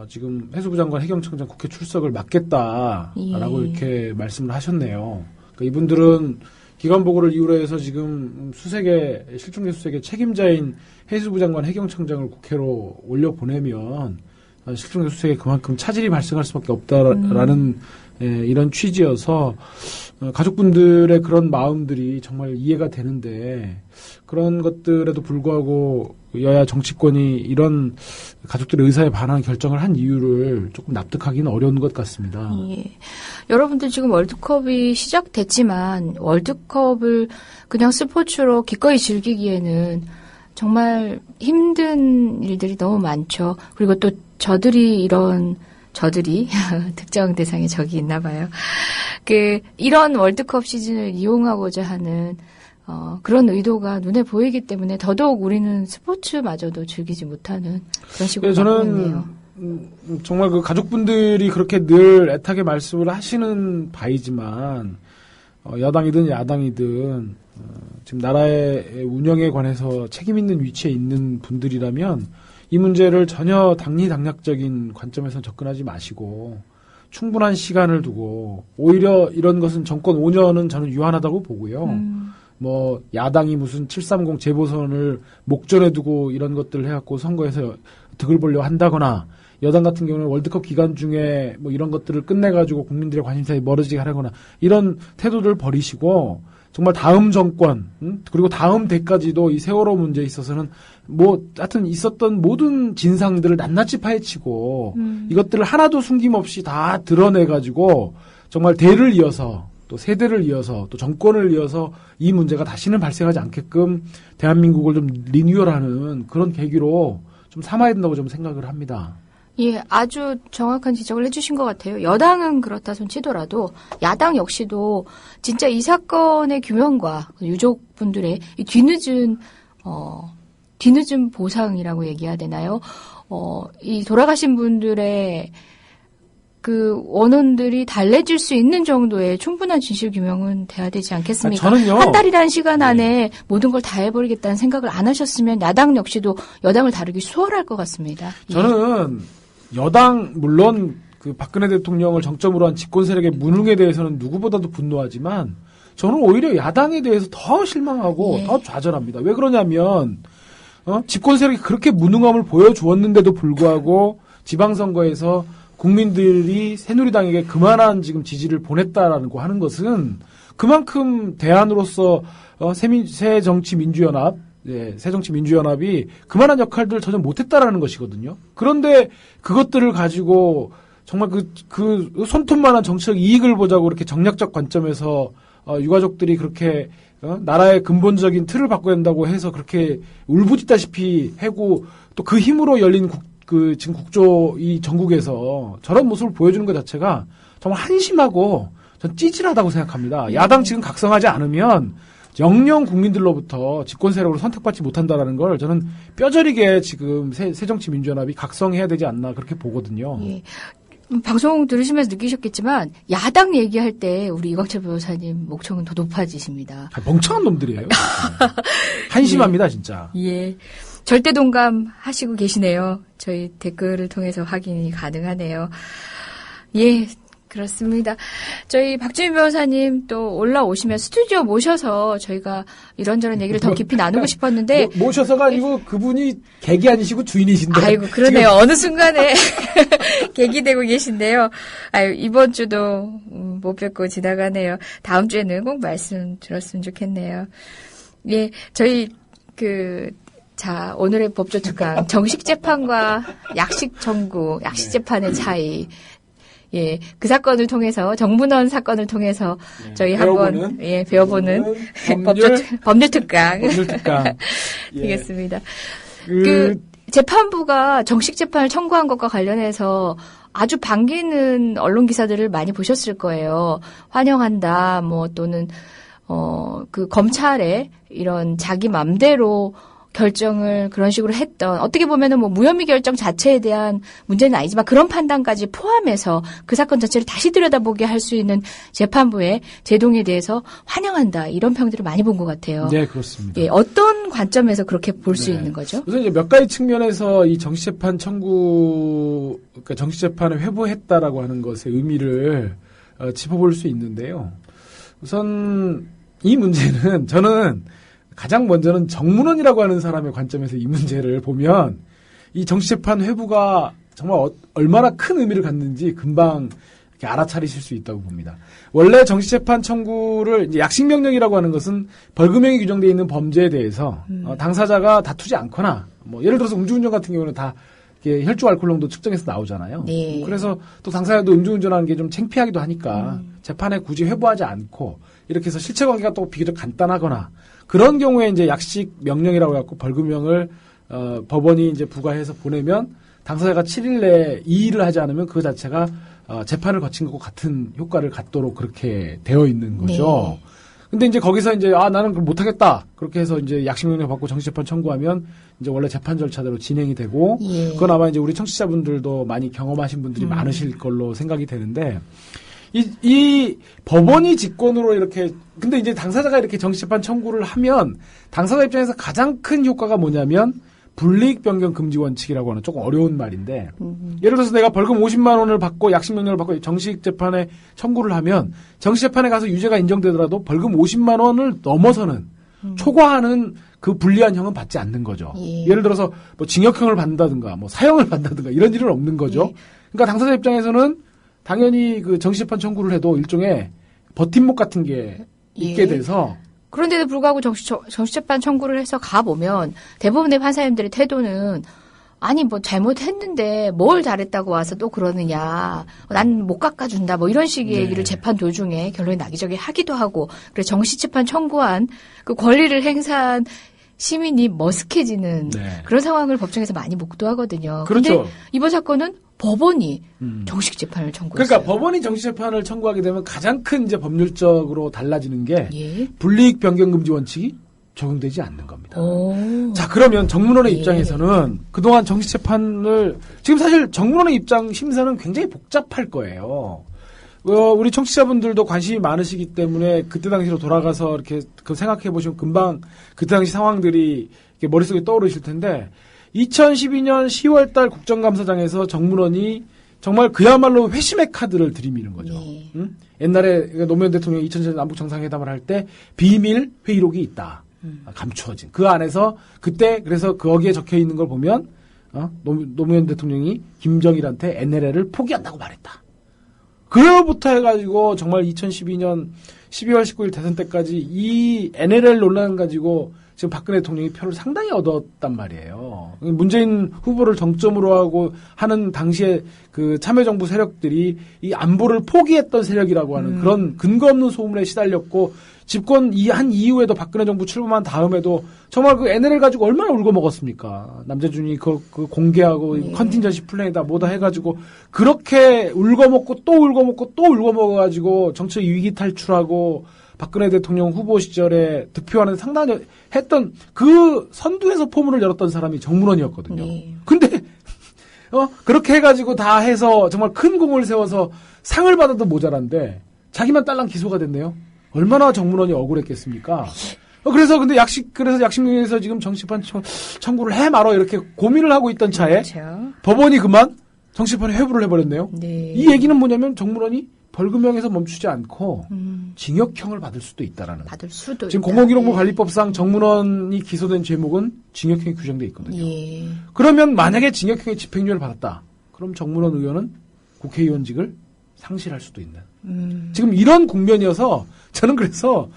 지금 해수부 장관 해경청장 국회 출석을 막겠다라고 이렇게 말씀을 하셨네요. 그러니까 이분들은 기관 보고를 이유로 해서 지금 실종된 수색의 책임자인 해수부 장관 해경청장을 국회로 올려 보내면 실종된 수색에 그만큼 차질이 발생할 수밖에 없다라는 이런 취지여서 가족분들의 그런 마음들이 정말 이해가 되는데 그런 것들에도 불구하고 여야 정치권이 이런 가족들의 의사에 반하는 결정을 한 이유를 조금 납득하기는 어려운 것 같습니다. 여러분들 지금 월드컵이 시작됐지만 월드컵을 그냥 스포츠로 기꺼이 즐기기에는 정말 힘든 일들이 너무 많죠. 그리고 또 저들이 이런 저들이 특정 대상의 적이 있나 봐요. 이런 월드컵 시즌을 이용하고자 하는 그런 의도가 눈에 보이기 때문에 더더욱 우리는 스포츠마저도 즐기지 못하는 그런 식으로 가고 있네요. 정말 그 가족분들이 그렇게 늘 애타게 말씀을 하시는 바이지만 여당이든 야당이든 지금 나라의 운영에 관해서 책임 있는 위치에 있는 분들이라면 이 문제를 전혀 당리당략적인 관점에서 접근하지 마시고 충분한 시간을 두고 오히려 이런 것은 정권 5년은 저는 유한하다고 보고요. 뭐 야당이 무슨 730 재보선을 목전에 두고 이런 것들을 해갖고 선거에서 득을 보려 한다거나 여당 같은 경우는 월드컵 기간 중에 뭐 이런 것들을 끝내가지고 국민들의 관심사에 멀어지게 하거나 이런 태도를 버리시고 정말 다음 정권 그리고 다음 대까지도 이 세월호 문제에 있어서는 뭐 하여튼 있었던 모든 진상들을 낱낱이 파헤치고 이것들을 하나도 숨김없이 다 드러내가지고 정말 대를 이어서 또 세대를 이어서 또 정권을 이어서 이 문제가 다시는 발생하지 않게끔 대한민국을 좀 리뉴얼하는 그런 계기로 좀 삼아야 된다고 좀 생각을 합니다. 예, 아주 정확한 지적을 해주신 것 같아요. 여당은 그렇다 손 치더라도 야당 역시도 진짜 이 사건의 규명과 유족분들의 이 뒤늦은 보상이라고 얘기해야 되나요? 이 돌아가신 분들의 그 원혼들이 달래질 수 있는 정도의 충분한 진실 규명은 돼야 되지 않겠습니까? 저는요. 한 달이라는 시간 안에 모든 걸 다 해버리겠다는 생각을 안 하셨으면 야당 역시도 여당을 다루기 수월할 것 같습니다. 저는 여당 물론 그 박근혜 대통령을 정점으로 한 집권 세력의 무능에 대해서는 누구보다도 분노하지만 저는 오히려 야당에 대해서 더 실망하고 더 좌절합니다. 왜 그러냐면 집권 세력이 그렇게 무능함을 보여주었는데도 불구하고 지방선거에서 국민들이 새누리당에게 그만한 지금 지지를 보냈다라는 거 하는 것은 그만큼 대안으로서 새정치민주연합 새정치민주연합이 그만한 역할들을 전혀 못했다라는 것이거든요. 그런데 그것들을 가지고 정말 그 손톱만한 정치적 이익을 보자고 그렇게 정략적 관점에서 유가족들이 그렇게 나라의 근본적인 틀을 바꿔야 된다고 해서 그렇게 울부짖다시피 하고 또 그 힘으로 열린 지금 국조 이 전국에서 저런 모습을 보여주는 것 자체가 정말 한심하고 전 찌질하다고 생각합니다. 야당 지금 각성하지 않으면 영영 국민들로부터 집권 세력으로 선택받지 못한다라는 걸 저는 뼈저리게 지금 새정치민주연합이 각성해야 되지 않나 그렇게 보거든요. 예. 방송 들으시면서 느끼셨겠지만 야당 얘기할 때 우리 이광철 변호사님 목청은 더 높아지십니다. 멍청한 놈들이에요. 한심합니다, 진짜. 예. 절대 동감하시고 계시네요. 저희 댓글을 통해서 확인이 가능하네요. 예. 그렇습니다. 저희 박주민 변호사님 또 올라오시면 스튜디오 모셔서 저희가 이런저런 얘기를 더 깊이 나누고 싶었는데 모셔서가 아니고 그분이 객이 아니시고 주인이신데. 아이고 그러네요. 어느 순간에 객이 되고 계신데요. 아유 이번 주도 못 뵙고 지나가네요. 다음 주에는 꼭 말씀 들었으면 좋겠네요. 예, 저희 자 오늘의 법조 특강 정식 재판과 약식 청구, 약식 재판의 차이. 예, 그 사건을 통해서 정문원 사건을 통해서 저희 한번 배워보는 법률 특강 되겠습니다. 재판부가 정식 재판을 청구한 것과 관련해서 아주 반기는 언론 기사들을 많이 보셨을 거예요. 환영한다, 뭐 또는 그 검찰의 이런 자기 맘대로 결정을 그런 식으로 했던 어떻게 보면은 뭐 무혐의 결정 자체에 대한 문제는 아니지만 그런 판단까지 포함해서 그 사건 자체를 다시 들여다보게 할 수 있는 재판부의 제동에 대해서 환영한다 이런 평들을 많이 본 것 같아요. 네, 그렇습니다. 예, 어떤 관점에서 그렇게 볼 수 있는 거죠? 우선 이제 몇 가지 측면에서 이 정치재판 청구, 그러니까 정치재판을 회부했다라고 하는 것의 의미를 짚어볼 수 있는데요. 우선 이 문제는 저는 가장 먼저는 정문원이라고 하는 사람의 관점에서 이 문제를 보면 이 정치재판 회부가 정말 얼마나 큰 의미를 갖는지 금방 이렇게 알아차리실 수 있다고 봅니다. 원래 정치재판 청구를 이제 약식명령이라고 하는 것은 벌금형이 규정되어 있는 범죄에 대해서 당사자가 다투지 않거나 뭐 예를 들어서 음주운전 같은 경우는 다 이렇게 혈중 알코올 농도 측정해서 나오잖아요. 네. 그래서 또 당사자도 음주운전하는 게 좀 창피하기도 하니까 재판에 굳이 회부하지 않고 이렇게 해서 실체관계가 또 비교적 간단하거나 그런 경우에 이제 약식 명령이라고 해갖고 벌금형을 법원이 이제 부과해서 보내면 당사자가 7일 내에 이의를 하지 않으면 그 자체가 재판을 거친 것과 같은 효과를 갖도록 그렇게 되어 있는 거죠. 네. 근데 이제 거기서 이제 나는 그걸 못하겠다 그렇게 해서 이제 약식명령 받고 정치재판 청구하면 이제 원래 재판 절차대로 진행이 되고 예. 그건 아마 이제 우리 청취자분들도 많이 경험하신 분들이 많으실 걸로 생각이 되는데 이 법원이 직권으로 이렇게 근데 이제 당사자가 이렇게 정치재판 청구를 하면 당사자 입장에서 가장 큰 효과가 뭐냐면 불이익 변경 금지 원칙이라고 하는 조금 어려운 말인데 예를 들어서 내가 벌금 50만 원을 받고 약식명령을 받고 정식 재판에 청구를 하면 정식 재판에 가서 유죄가 인정되더라도 벌금 50만 원을 넘어서는 초과하는 그 불리한 형은 받지 않는 거죠. 예. 예를 들어서 뭐 징역형을 받는다든가 뭐 사형을 받는다든가 이런 일은 없는 거죠. 예. 그러니까 당사자 입장에서는 당연히 그 정식 재판 청구를 해도 일종의 버팀목 같은 게 있게 예. 돼서 그런데도 불구하고 정치재판 청구를 해서 가보면 대부분의 판사님들의 태도는 아니 뭐 잘못했는데 뭘 잘했다고 와서 또 그러느냐 난 못 깎아준다 뭐 이런 식의 네. 얘기를 재판 도중에 결론이 나기 전에 하기도 하고 그래서 정치재판 청구한 그 권리를 행사한 시민이 머쓱해지는 네. 그런 상황을 법정에서 많이 목도하거든요. 그렇죠. 근데 이번 사건은 법원이 정식 재판을 청구했어요. 그러니까 법원이 정식 재판을 청구하게 되면 가장 큰 이제 법률적으로 달라지는 게 예. 불이익 변경 금지 원칙이 적용되지 않는 겁니다. 오. 자, 그러면 정문원의 예. 입장에서는 그동안 정식 재판을 지금 사실 정문원의 입장 심사는 굉장히 복잡할 거예요. 우리 청취자분들도 관심이 많으시기 때문에 그때 당시로 돌아가서 이렇게 그 생각해 보시면 금방 그때 당시 상황들이 이렇게 머릿속에 떠오르실 텐데 2012년 10월 달 국정감사장에서 정문원이 정말 그야말로 회심의 카드를 들이미는 거죠. 네. 응? 옛날에 노무현 대통령이 2000년 남북 정상회담을 할 때 비밀 회의록이 있다. 감추어진. 그 안에서 그때 그래서 거기에 적혀 있는 걸 보면 노무현 대통령이 김정일한테 NLL을 포기한다고 말했다. 그로부터 해가지고 정말 2012년 12월 19일 대선 때까지 이 NLL 논란 가지고 지금 박근혜 대통령이 표를 상당히 얻었단 말이에요. 문재인 후보를 정점으로 하고 하는 당시에 그 참여정부 세력들이 이 안보를 포기했던 세력이라고 하는 그런 근거 없는 소문에 시달렸고 집권 한 이후에도 박근혜 정부 출범한 다음에도 정말 그 NLL 가지고 얼마나 울고 먹었습니까? 남재준이 그 공개하고 컨틴전시 플랜이다 뭐다 해가지고 그렇게 울고 먹고 또 울고 먹고 또 울고 먹어가지고 정치 위기 탈출하고 박근혜 대통령 후보 시절에 득표하는 상당히 했던 그 선두에서 포문을 열었던 사람이 정문원이었거든요. 네. 근데 그렇게 해가지고 다 해서 정말 큰 공을 세워서 상을 받아도 모자란데 자기만 딸랑 기소가 됐네요. 얼마나 정문원이 억울했겠습니까? 그래서 약식명령에서 지금 정치재판 청구를 해 말어 이렇게 고민을 하고 있던 차에 그렇죠. 법원이 그만 정치재판에 회부를 해버렸네요. 네. 이 얘기는 뭐냐면 정문원이 벌금형에서 멈추지 않고 징역형을 받을 수도 있다라는. 받을 수도 지금 있다. 공공기록부 관리법상 정문원이 기소된 제목은 징역형이 규정돼 있거든요. 예. 그러면 만약에 징역형의 집행유예를 받았다. 그럼 정문원 의원은 국회의원직을 상실할 수도 있는. 지금 이런 국면이어서 저는 그래서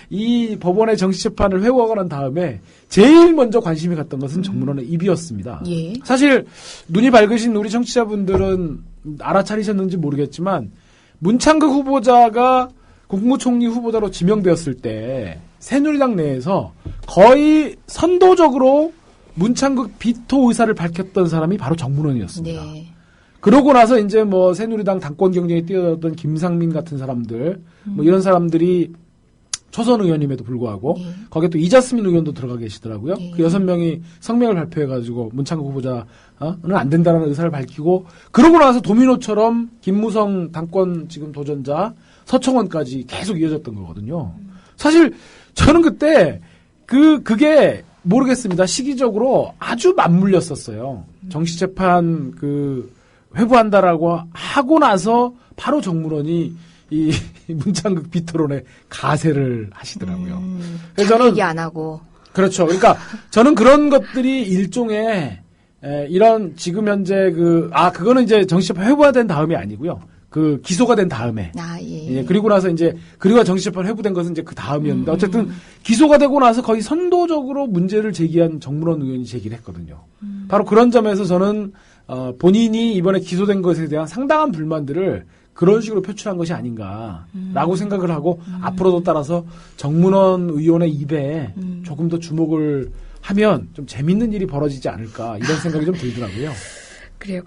이 법원의 정치재판을 회부하고 난 다음에 제일 먼저 관심이 갔던 것은 정문원의 입이었습니다. 예. 사실 눈이 밝으신 우리 청취자분들은 알아차리셨는지 모르겠지만 문창극 후보자가 국무총리 후보자로 지명되었을 때 새누리당 내에서 거의 선도적으로 문창극 비토 의사를 밝혔던 사람이 바로 정문원이었습니다. 네. 그러고 나서 이제 뭐 새누리당 당권 경쟁에 뛰어들었던 김상민 같은 사람들, 뭐 이런 사람들이 초선 의원임에도 불구하고 거기에 또 이자스민 의원도 들어가 계시더라고요. 그 6명이 성명을 발표해가지고 문창극 후보자는 안 된다라는 의사를 밝히고 그러고 나서 도미노처럼 김무성 당권 지금 도전자 서청원까지 계속 이어졌던 거거든요. 사실 저는 그때 그게 모르겠습니다. 시기적으로 아주 맞물렸었어요. 정치재판 회부한다라고 하고 나서 바로 정문원이 이 문창극 비토론에 가세를 하시더라고요. 그래서 저는 얘기 안 하고. 그렇죠. 그러니까 저는 그런 것들이 일종의 이런 지금 현재 그거는 이제 정치재판 회부가 된 다음이 아니고요. 기소가 된 다음에. 예, 그리고 나서 이제 그리고 정치재판 회부된 것은 이제 그 다음이었는데 어쨌든 기소가 되고 나서 거의 선도적으로 문제를 제기한 정문원 의원이 제기를 했거든요. 바로 그런 점에서 저는 본인이 이번에 기소된 것에 대한 상당한 불만들을 그런 식으로 표출한 것이 아닌가라고 생각을 하고 앞으로도 따라서 정문원 의원의 입에 조금 더 주목을 하면 좀 재밌는 일이 벌어지지 않을까 이런 생각이 좀 들더라고요. 그래요.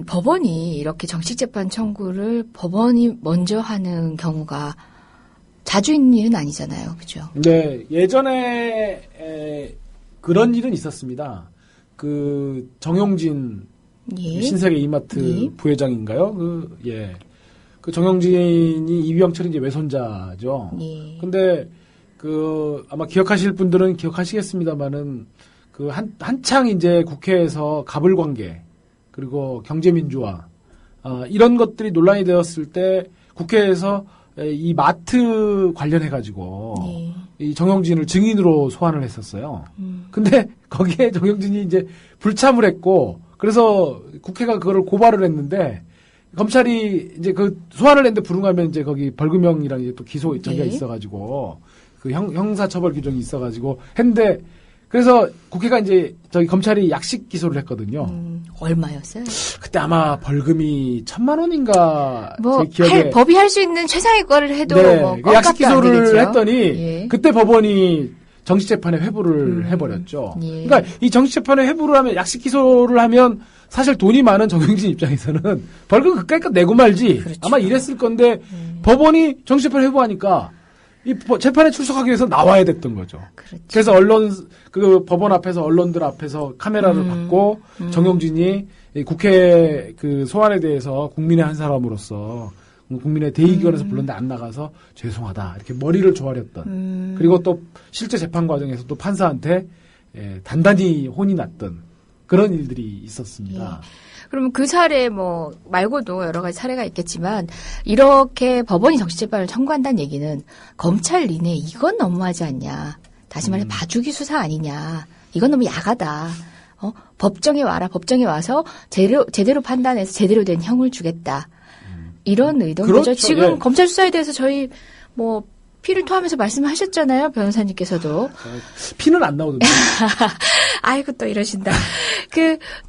법원이 이렇게 정식재판 청구를 법원이 먼저 하는 경우가 자주 있는 일은 아니잖아요. 그죠? 네, 예전에 그런 일은 있었습니다. 그 정용진 예. 신세계 이마트 예. 부회장인가요? 그 정용진이 이병철이 이제 외손자죠. 예. 근데 아마 기억하실 분들은 기억하시겠습니다만은 한창 이제 국회에서 가불관계 그리고 경제민주화 이런 것들이 논란이 되었을 때 국회에서 이 마트 관련해 가지고 네. 이 정영진을 증인으로 소환을 했었어요. 근데 거기에 정영진이 이제 불참을 했고 그래서 국회가 그거를 고발을 했는데 검찰이 이제 그 소환을 했는데 불응하면 이제 거기 벌금형이랑 이제 또 기소 저기가 네. 있어가지고 그 형사처벌 규정이 있어가지고 했는데 그래서 국회가 이제 검찰이 약식 기소를 했거든요. 얼마였어요? 그때 아마 벌금이 1,000만 원인가 제 기억에 법이 할 수 있는 최상의 거를 해도 네, 뭐 그 약식 껌값도 안 기소를 되겠죠. 했더니 예. 그때 법원이 정식재판에 회부를 해버렸죠. 예. 그러니까 이 정식재판에 회부를 하면 약식 기소를 하면 사실 돈이 많은 정영진 입장에서는 벌금 그까이까 내고 말지 그렇죠. 아마 이랬을 건데 법원이 정식재판 회부하니까 이 재판에 출석하기 위해서 나와야 됐던 거죠. 그렇죠. 그래서 법원 앞에서 언론들 앞에서 카메라를 받고 정영진이 이 국회 소환에 대해서 국민의 한 사람으로서 국민의 대의기관에서 불렀는데 안 나가서 죄송하다 이렇게 머리를 조아렸던 그리고 또 실제 재판 과정에서 또 판사한테 단단히 혼이 났던 그런 일들이 있었습니다. 예. 그러면 그 사례 말고도 여러 가지 사례가 있겠지만 이렇게 법원이 정식재판을 청구한다는 얘기는 검찰 니네 이건 너무하지 않냐. 다시 말해 봐주기 수사 아니냐. 이건 너무 야하다. 법정에 와라. 법정에 와서 제대로 판단해서 제대로 된 형을 주겠다. 이런 의도인 그렇죠. 거죠. 지금 예. 검찰 수사에 대해서 저희 피를 토하면서 말씀하셨잖아요. 변호사님께서도. 피는 안 나오던데. 아이고 또 이러신다.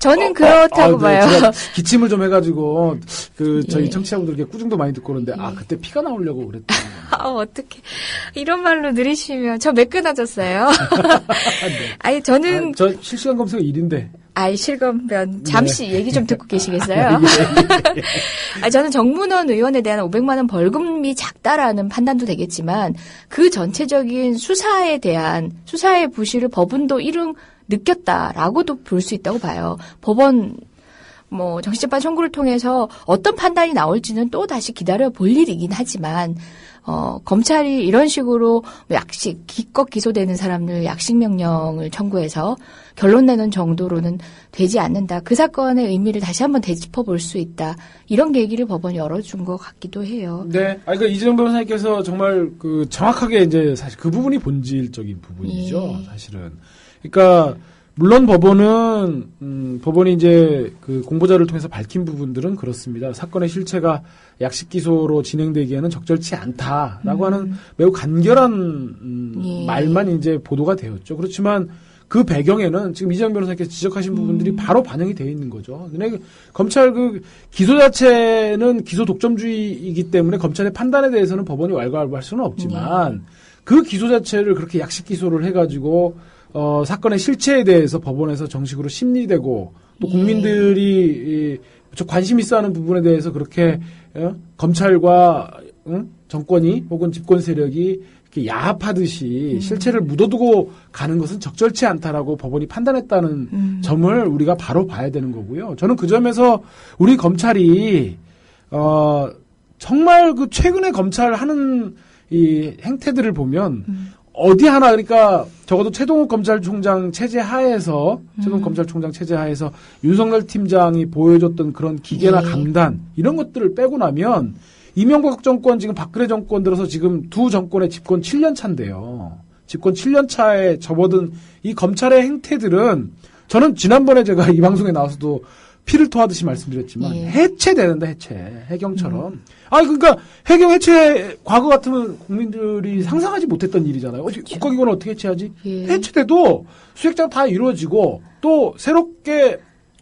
저는 그렇다고 네, 봐요. 제가 기침을 좀 해가지고 저희 예. 청취자분들께 꾸중도 많이 듣고 그러는데 그때 피가 나오려고 그랬더니. 어떡해. 이런 말로 느리시면 저 매끈해졌어요. 아니 저는 저 실시간 검색 1인데. 실검변 잠시 얘기 좀 듣고 계시겠어요? 저는 정문원 의원에 대한 500만 원 벌금이 작다라는 판단도 되겠지만 그 전체적인 수사의 부실을 법원도 느꼈다라고도 볼 수 있다고 봐요. 법원 정식재판 청구를 통해서 어떤 판단이 나올지는 또 다시 기다려 볼 일이긴 하지만 검찰이 이런 식으로 기껏 기소되는 사람들 약식 명령을 청구해서 결론 내는 정도로는 되지 않는다. 그 사건의 의미를 다시 한번 되짚어 볼 수 있다. 이런 계기를 법원이 열어준 것 같기도 해요. 네. 그러니까 이재정 변호사님께서 정말 정확하게 이제 사실 그 부분이 본질적인 부분이죠. 예. 사실은. 그러니까 물론 법원이 이제 공보자를 통해서 밝힌 부분들은 그렇습니다. 사건의 실체가 약식 기소로 진행되기에는 적절치 않다라고 하는 매우 간결한 예. 말만 이제 보도가 되었죠. 그렇지만 그 배경에는 지금 이재정 변호사님께서 지적하신 부분들이 바로 반영이 되어 있는 거죠. 근데 검찰 기소 자체는 기소 독점주의이기 때문에 검찰의 판단에 대해서는 법원이 왈가왈부할 수는 없지만 그 기소 자체를 그렇게 약식 기소를 해가지고 사건의 실체에 대해서 법원에서 정식으로 심리되고 또 국민들이 관심 있어 하는 부분에 대해서 그렇게 검찰과 정권이 혹은 집권 세력이 이렇게 야합하듯이 실체를 묻어두고 가는 것은 적절치 않다라고 법원이 판단했다는 점을 우리가 바로 봐야 되는 거고요. 저는 그 점에서 우리 검찰이 정말 최근에 검찰 하는 이 행태들을 보면 어디 하나 그러니까 적어도 최동욱 검찰총장 체제 하에서 윤석열 팀장이 보여줬던 그런 기계나 강단 이런 것들을 빼고 나면 이명박 정권 지금 박근혜 정권 들어서 지금 두 정권의 집권 7년 차인데요. 집권 7년 차에 접어든 이 검찰의 행태들은 저는 지난번에 제가 이 방송에 나와서도 피를 토하듯이 말씀드렸지만 해체되는다 해경처럼. 그러니까 해경 해체 과거 같으면 국민들이 상상하지 못했던 일이잖아요. 국가기관을 어떻게 해체하지? 해체돼도 수색장 다 이루어지고 또 새롭게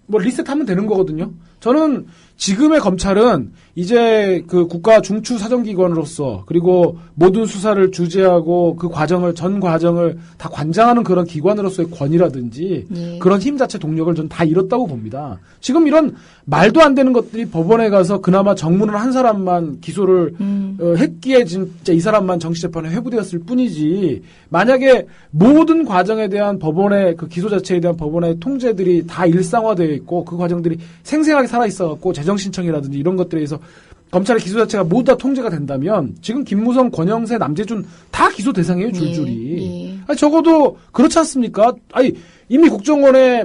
리셋하면 되는 거거든요. 저는 지금의 검찰은 이제 그 국가 중추 사정기관으로서 그리고 모든 수사를 주재하고 그 전 과정을 다 관장하는 그런 기관으로서의 권위라든지 예. 그런 힘 자체 동력을 전 다 잃었다고 봅니다. 지금 이런 말도 안 되는 것들이 법원에 가서 그나마 정문을 한 사람만 기소를 했기에 진짜 이 사람만 정치재판에 회부되었을 뿐이지 만약에 모든 과정에 대한 법원의 그 기소 자체에 대한 법원의 통제들이 다 일상화되어 있고 그 과정들이 생생하게 살아있어갖고 재정신청이라든지 이런 것들에 의해서 검찰의 기소 자체가 모두 다 통제가 된다면 지금 김무성, 권영세, 남재준 다 기소 대상이에요, 줄줄이. 예. 아니, 적어도 그렇지 않습니까? 아니, 이미 국정원에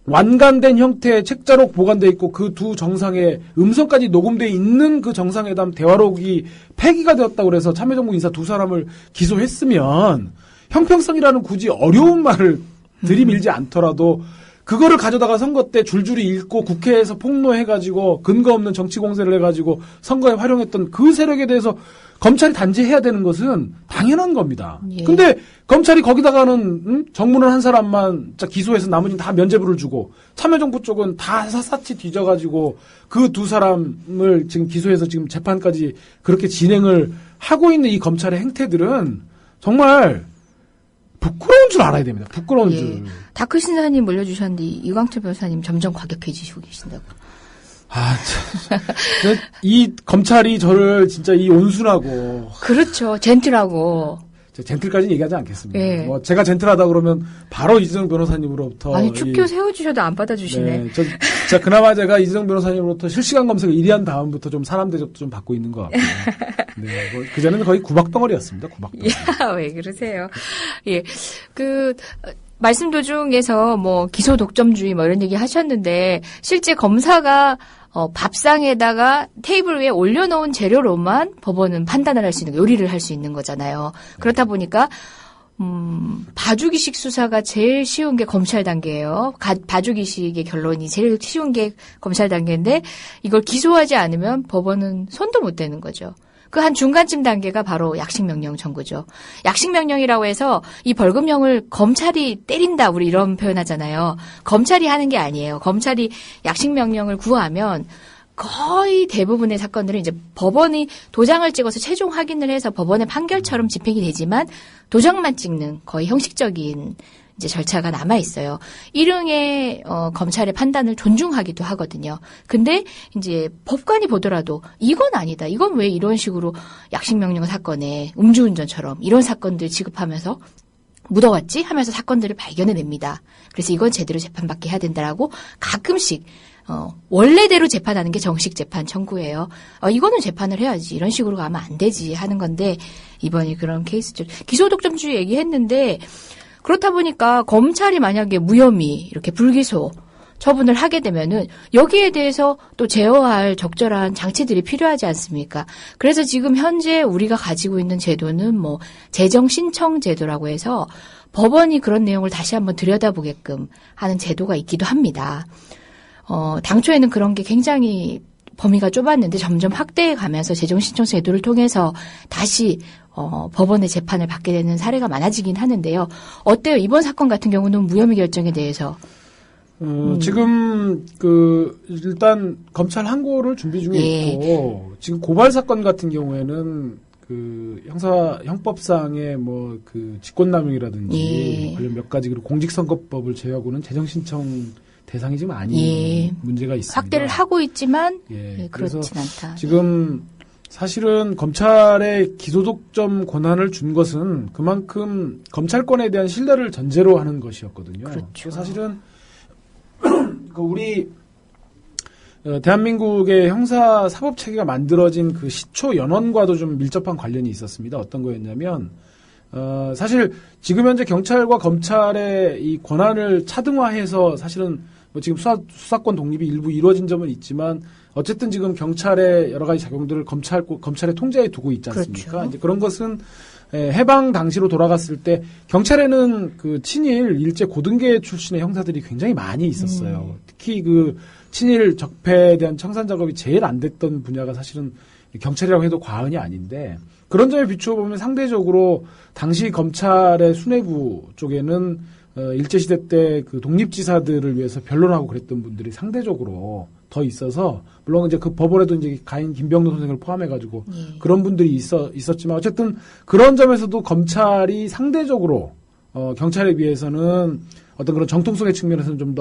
완간된 형태의 책자록 보관돼 있고 그 두 정상의 음성까지 녹음돼 있는 그 정상회담 대화록이 폐기가 되었다고 그래서 참여정부 인사 두 사람을 기소했으면 형평성이라는 굳이 어려운 말을 들이밀지 않더라도 그거를 가져다가 선거 때 줄줄이 읽고 국회에서 폭로해가지고 근거 없는 정치 공세를 해가지고 선거에 활용했던 그 세력에 대해서 검찰이 단죄해야 되는 것은 당연한 겁니다. 예. 근데 검찰이 거기다가는 정문을 한 사람만 기소해서 나머지는 다 면죄부를 주고 참여정부 쪽은 다 샅샅이 뒤져가지고 그 두 사람을 지금 기소해서 지금 재판까지 그렇게 진행을 하고 있는 이 검찰의 행태들은 정말 부끄러운 줄 알아야 됩니다. 부끄러운 예. 줄. 다크 신사님 올려주셨는데 이광철 변호사님 점점 과격해지시고 계신다고. 아, 참. 이 검찰이 저를 진짜 이 온순하고. 그렇죠. 젠틀하고. 젠틀까지는 얘기하지 않겠습니다. 예. 뭐 제가 젠틀하다 그러면 바로 이재정 변호사님으로부터. 아니, 축교 세워주셔도 안 받아주시네. 네, 자, 그나마 제가 이재정 변호사님으로부터 실시간 검색을 1위 한 다음부터 좀 사람 대접도 좀 받고 있는 것 같고요. 네, 뭐 그전에는 거의 구박덩어리였습니다. 구박덩어리. 야, 왜 그러세요? 예. 말씀 도중에서 뭐 기소 독점주의 뭐 이런 얘기 하셨는데 실제 검사가 밥상에다가 테이블 위에 올려놓은 재료로만 법원은 판단을 할 수 있는, 요리를 할 수 있는 거잖아요. 그렇다 보니까 봐주기식 수사가 제일 쉬운 게 검찰 단계예요. 봐주기식의 결론이 제일 쉬운 게 검찰 단계인데 이걸 기소하지 않으면 법원은 손도 못 대는 거죠. 그 한 중간쯤 단계가 바로 약식명령 청구죠. 약식명령이라고 해서 이 벌금형을 검찰이 때린다, 우리 이런 표현하잖아요. 검찰이 하는 게 아니에요. 검찰이 약식명령을 구하면 거의 대부분의 사건들은 이제 법원이 도장을 찍어서 최종 확인을 해서 법원의 판결처럼 집행이 되지만 도장만 찍는 거의 형식적인 이제 절차가 남아 있어요. 일흥의 검찰의 판단을 존중하기도 하거든요. 근데 이제 법관이 보더라도 이건 아니다. 이건 왜 이런 식으로 약식명령 사건에 음주운전처럼 이런 사건들 지급하면서 묻어왔지 하면서 사건들을 발견해냅니다. 그래서 이건 제대로 재판받게 해야 된다라고 가끔씩 원래대로 재판하는 게 정식 재판 청구예요. 이거는 재판을 해야지. 이런 식으로 가면 안 되지 하는 건데 이번이 그런 케이스죠. 기소독점주의 얘기했는데 그렇다 보니까 검찰이 만약에 무혐의 이렇게 불기소 처분을 하게 되면은 여기에 대해서 또 제어할 적절한 장치들이 필요하지 않습니까? 그래서 지금 현재 우리가 가지고 있는 제도는 뭐 재정 신청 제도라고 해서 법원이 그런 내용을 다시 한번 들여다보게끔 하는 제도가 있기도 합니다. 당초에는 그런 게 굉장히 범위가 좁았는데 점점 확대해 가면서 재정 신청 제도를 통해서 다시 법원의 재판을 받게 되는 사례가 많아지긴 하는데요. 어때요? 이번 사건 같은 경우는 무혐의 결정에 대해서. 지금 일단 검찰 항고를 준비 중에 있고 지금 고발 사건 같은 경우에는 형법상의 뭐 직권남용이라든지 관련 몇 가지 그리고 공직선거법을 제외하고는 재정 신청 대상이 지금 아닌 문제가 있습니다. 확대를 하고 있지만 그래서 그렇진 않다. 지금 사실은 검찰의 기소독점 권한을 준 것은 그만큼 검찰권에 대한 신뢰를 전제로 하는 것이었거든요. 그렇죠. 사실은 우리 대한민국의 형사 사법 체계가 만들어진 그 시초 연원과도 좀 밀접한 관련이 있었습니다. 어떤 거였냐면 사실 지금 현재 경찰과 검찰의 이 권한을 차등화해서 사실은 뭐 지금 수사권 독립이 일부 이루어진 점은 있지만 어쨌든 지금 경찰의 여러 가지 작용들을 검찰의 통제에 두고 있지 않습니까? 그렇죠. 이제 그런 것은 해방 당시로 돌아갔을 때 경찰에는 친일 일제 고등계 출신의 형사들이 굉장히 많이 있었어요. 특히 친일 적폐에 대한 청산 작업이 제일 안 됐던 분야가 사실은 경찰이라고 해도 과언이 아닌데 그런 점에 비추어 보면 상대적으로 당시 검찰의 수뇌부 쪽에는 일제시대 때 독립지사들을 위해서 변론하고 그랬던 분들이 상대적으로 더 있어서 물론 이제 그 법원에도 이제 가인 김병도 선생을 포함해가지고 예. 그런 분들이 있었지만 어쨌든 그런 점에서도 검찰이 상대적으로 경찰에 비해서는 어떤 그런 정통성의 측면에서는 좀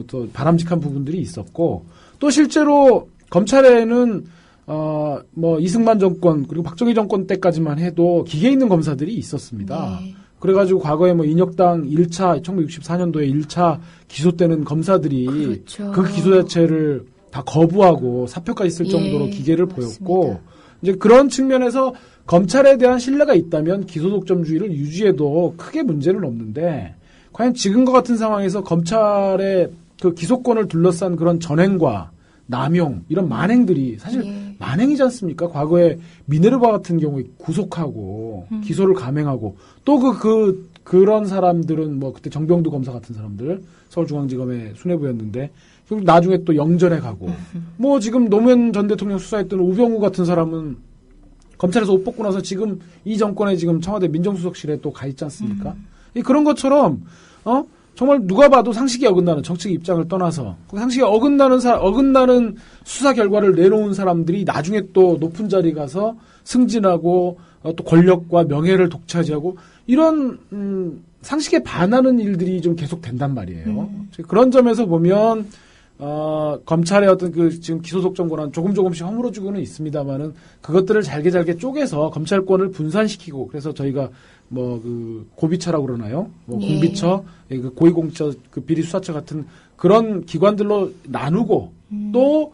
더 바람직한 부분들이 있었고 또 실제로 검찰에는 뭐 이승만 정권 그리고 박정희 정권 때까지만 해도 기계 있는 검사들이 있었습니다. 네. 그래가지고 과거에 뭐 인혁당 1차 1964년도에 1차 기소 때는 검사들이 그렇죠. 그 기소 자체를 다 거부하고 사표까지 쓸 예, 정도로 기계를 맞습니다. 보였고 이제 그런 측면에서 검찰에 대한 신뢰가 있다면 기소 독점주의를 유지해도 크게 문제는 없는데 과연 지금과 같은 상황에서 검찰의 그 기소권을 둘러싼 그런 전횡과 남용 이런 만행들이 사실 예. 만행이지 않습니까? 과거에 미네르바 같은 경우에 구속하고 기소를 감행하고 또 그런 사람들은 뭐 그때 정병두 검사 같은 사람들 서울중앙지검의 수뇌부였는데 그리고 나중에 또 영전에 가고 뭐 지금 노무현 전 대통령 수사했던 우병우 같은 사람은 검찰에서 옷 벗고 나서 지금 이 정권에 지금 청와대 민정수석실에 또 가 있지 않습니까? 그런 것처럼 정말 누가 봐도 상식이 어긋나는 정책 입장을 떠나서 그 상식이 어긋나는 수사 결과를 내놓은 사람들이 나중에 또 높은 자리 가서 승진하고 또 권력과 명예를 독차지하고 이런 상식에 반하는 일들이 좀 계속 된단 말이에요. 그런 점에서 보면 검찰의 어떤 그 지금 기소독점 권한 조금씩 허물어지고는 있습니다만은 그것들을 잘게 쪼개서 검찰권을 분산시키고 그래서 저희가 뭐 그 고비처라고 그러나요? 뭐 예. 공비처, 그 고위공처, 그 비리수사처 같은 그런 기관들로 나누고 또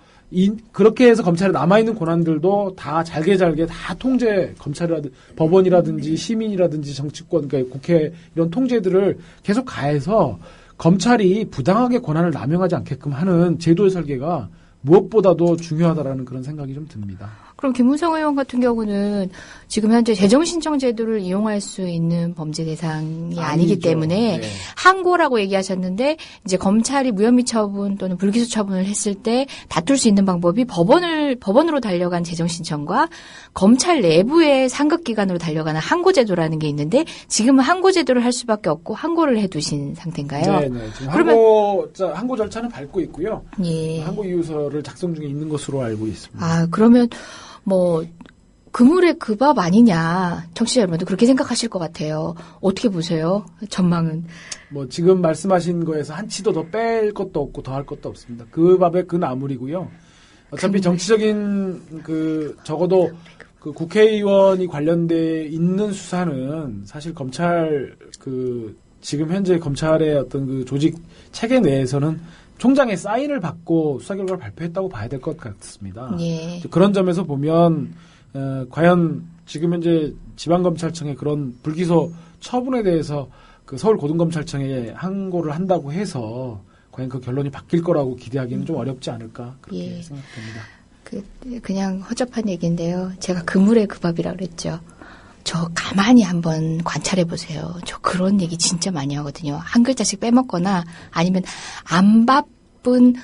그렇게 해서 검찰에 남아있는 권한들도 다 잘게 다 통제, 검찰이라든지 법원이라든지 시민이라든지 정치권, 그러니까 국회 이런 통제들을 계속 가해서 검찰이 부당하게 권한을 남용하지 않게끔 하는 제도의 설계가 무엇보다도 중요하다라는 그런 생각이 좀 듭니다. 그럼 김무성 의원 같은 경우는 지금 현재 재정신청 제도를 이용할 수 있는 범죄 대상이 아니기 아니죠. 때문에 네. 항고라고 얘기하셨는데 이제 검찰이 무혐의 처분 또는 불기소 처분을 했을 때 다툴 수 있는 방법이 법원으로 달려간 재정신청과 검찰 내부의 상급기관으로 달려가는 항고 제도라는 게 있는데 지금은 항고 제도를 할 수밖에 없고 항고를 해두신 상태인가요? 네. 지금 그러면 항고 절차는 밟고 있고요. 예. 항고 이유서를 작성 중에 있는 것으로 알고 있습니다. 아, 그러면 뭐 그물의 그 밥 아니냐. 청취자 여러분도 그렇게 생각하실 것 같아요. 어떻게 보세요? 전망은. 뭐 지금 말씀하신 거에서 한 치도 더 뺄 것도 없고 더 할 것도 없습니다. 그 밥에 그 나물이고요. 어차피 정치적인 적어도 그 국회의원이 관련돼 있는 수사는 사실 검찰 지금 현재 검찰의 어떤 그 조직 체계 내에서는 총장의 사인을 받고 수사 결과를 발표했다고 봐야 될 것 같습니다. 예. 그런 점에서 보면 과연 지금 현재 지방검찰청의 그런 불기소 처분에 대해서 그 서울고등검찰청에 항고를 한다고 해서 과연 그 결론이 바뀔 거라고 기대하기는 좀 어렵지 않을까 그렇게 예. 생각됩니다. 그냥 허접한 얘기인데요. 제가 그물의 그 밥이라 그랬죠. 저 가만히 한번 관찰해 보세요. 저 그런 얘기 진짜 많이 하거든요. 한 글자씩 빼먹거나 아니면 안 바쁜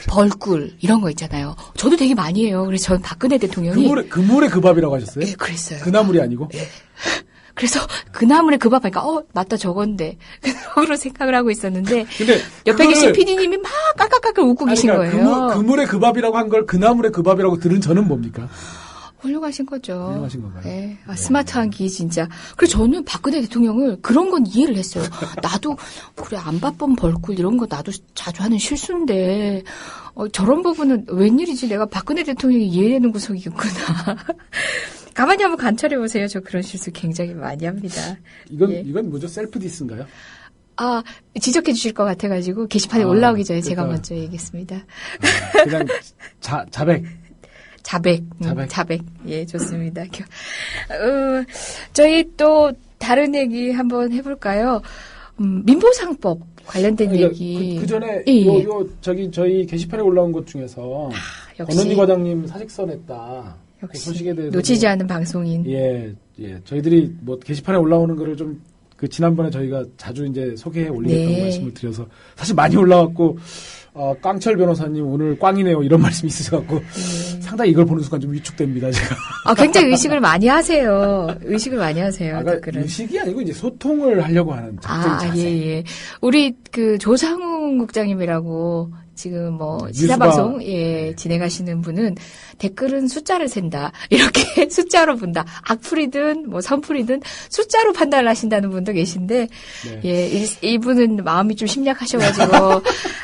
벌꿀 이런 거 있잖아요. 저도 되게 많이 해요. 그래서 저는 박근혜 대통령이 그물의 그 밥이라고 하셨어요? 네, 그랬어요. 그 나물이 아니고? 네. 그래서 그 나물에 그 밥 하니까 맞다 저건데 그런 생각을 하고 있었는데 근데 옆에 계신 PD님이 막 깔깔깔깔 웃고 계신 거예요. 그물의 그 밥이라고 한 걸 그 나물의 그 밥이라고 들은 저는 뭡니까? 훌륭하신 거죠. 훌륭하신 건가요? 네. 스마트한 기 진짜. 그래서 저는 박근혜 대통령을 그런 건 이해를 했어요. 나도 그래 안 바쁜 벌꿀 이런 거 나도 자주 하는 실수인데 저런 부분은 웬일이지 내가 박근혜 대통령이 이해되는 구석이겠구나. 가만히 한번 관찰해 보세요. 저 그런 실수 굉장히 많이 합니다. 이건 뭐죠? 셀프 디스인가요? 지적해 주실 것 같아가지고 게시판에 올라오기 전에 제가 먼저 얘기했습니다. 그냥 자백. 자백. 예, 좋습니다. 저희 또 다른 얘기 한번 해볼까요? 민보상법 관련된 얘기. 그 전에 예. 저희 게시판에 올라온 것 중에서 역시. 권은희 과장님 사직서 냈다. 그 소식에 대해서 놓치지 않은 방송인. 예. 저희들이 뭐 게시판에 올라오는 거를 좀 지난번에 저희가 자주 이제 소개해 올리겠다고 말씀을 드려서 사실 많이 올라왔고 깡철 변호사님 오늘 꽝이네요 이런 말씀이 있으셔갖고 상당히 이걸 보는 순간 좀 위축됩니다 제가. 굉장히 의식을 많이 하세요. 의식이 아니고 이제 소통을 하려고 하는 작전 자세. 예. 우리 조상훈 국장님이라고 지금 뭐 뉴스가- 시사방송 진행하시는 분은 댓글은 숫자를 센다. 이렇게 숫자로 본다. 악플이든 뭐 선플이든 숫자로 판단을 하신다는 분도 계신데 네. 이분은 마음이 좀 심약하셔가지고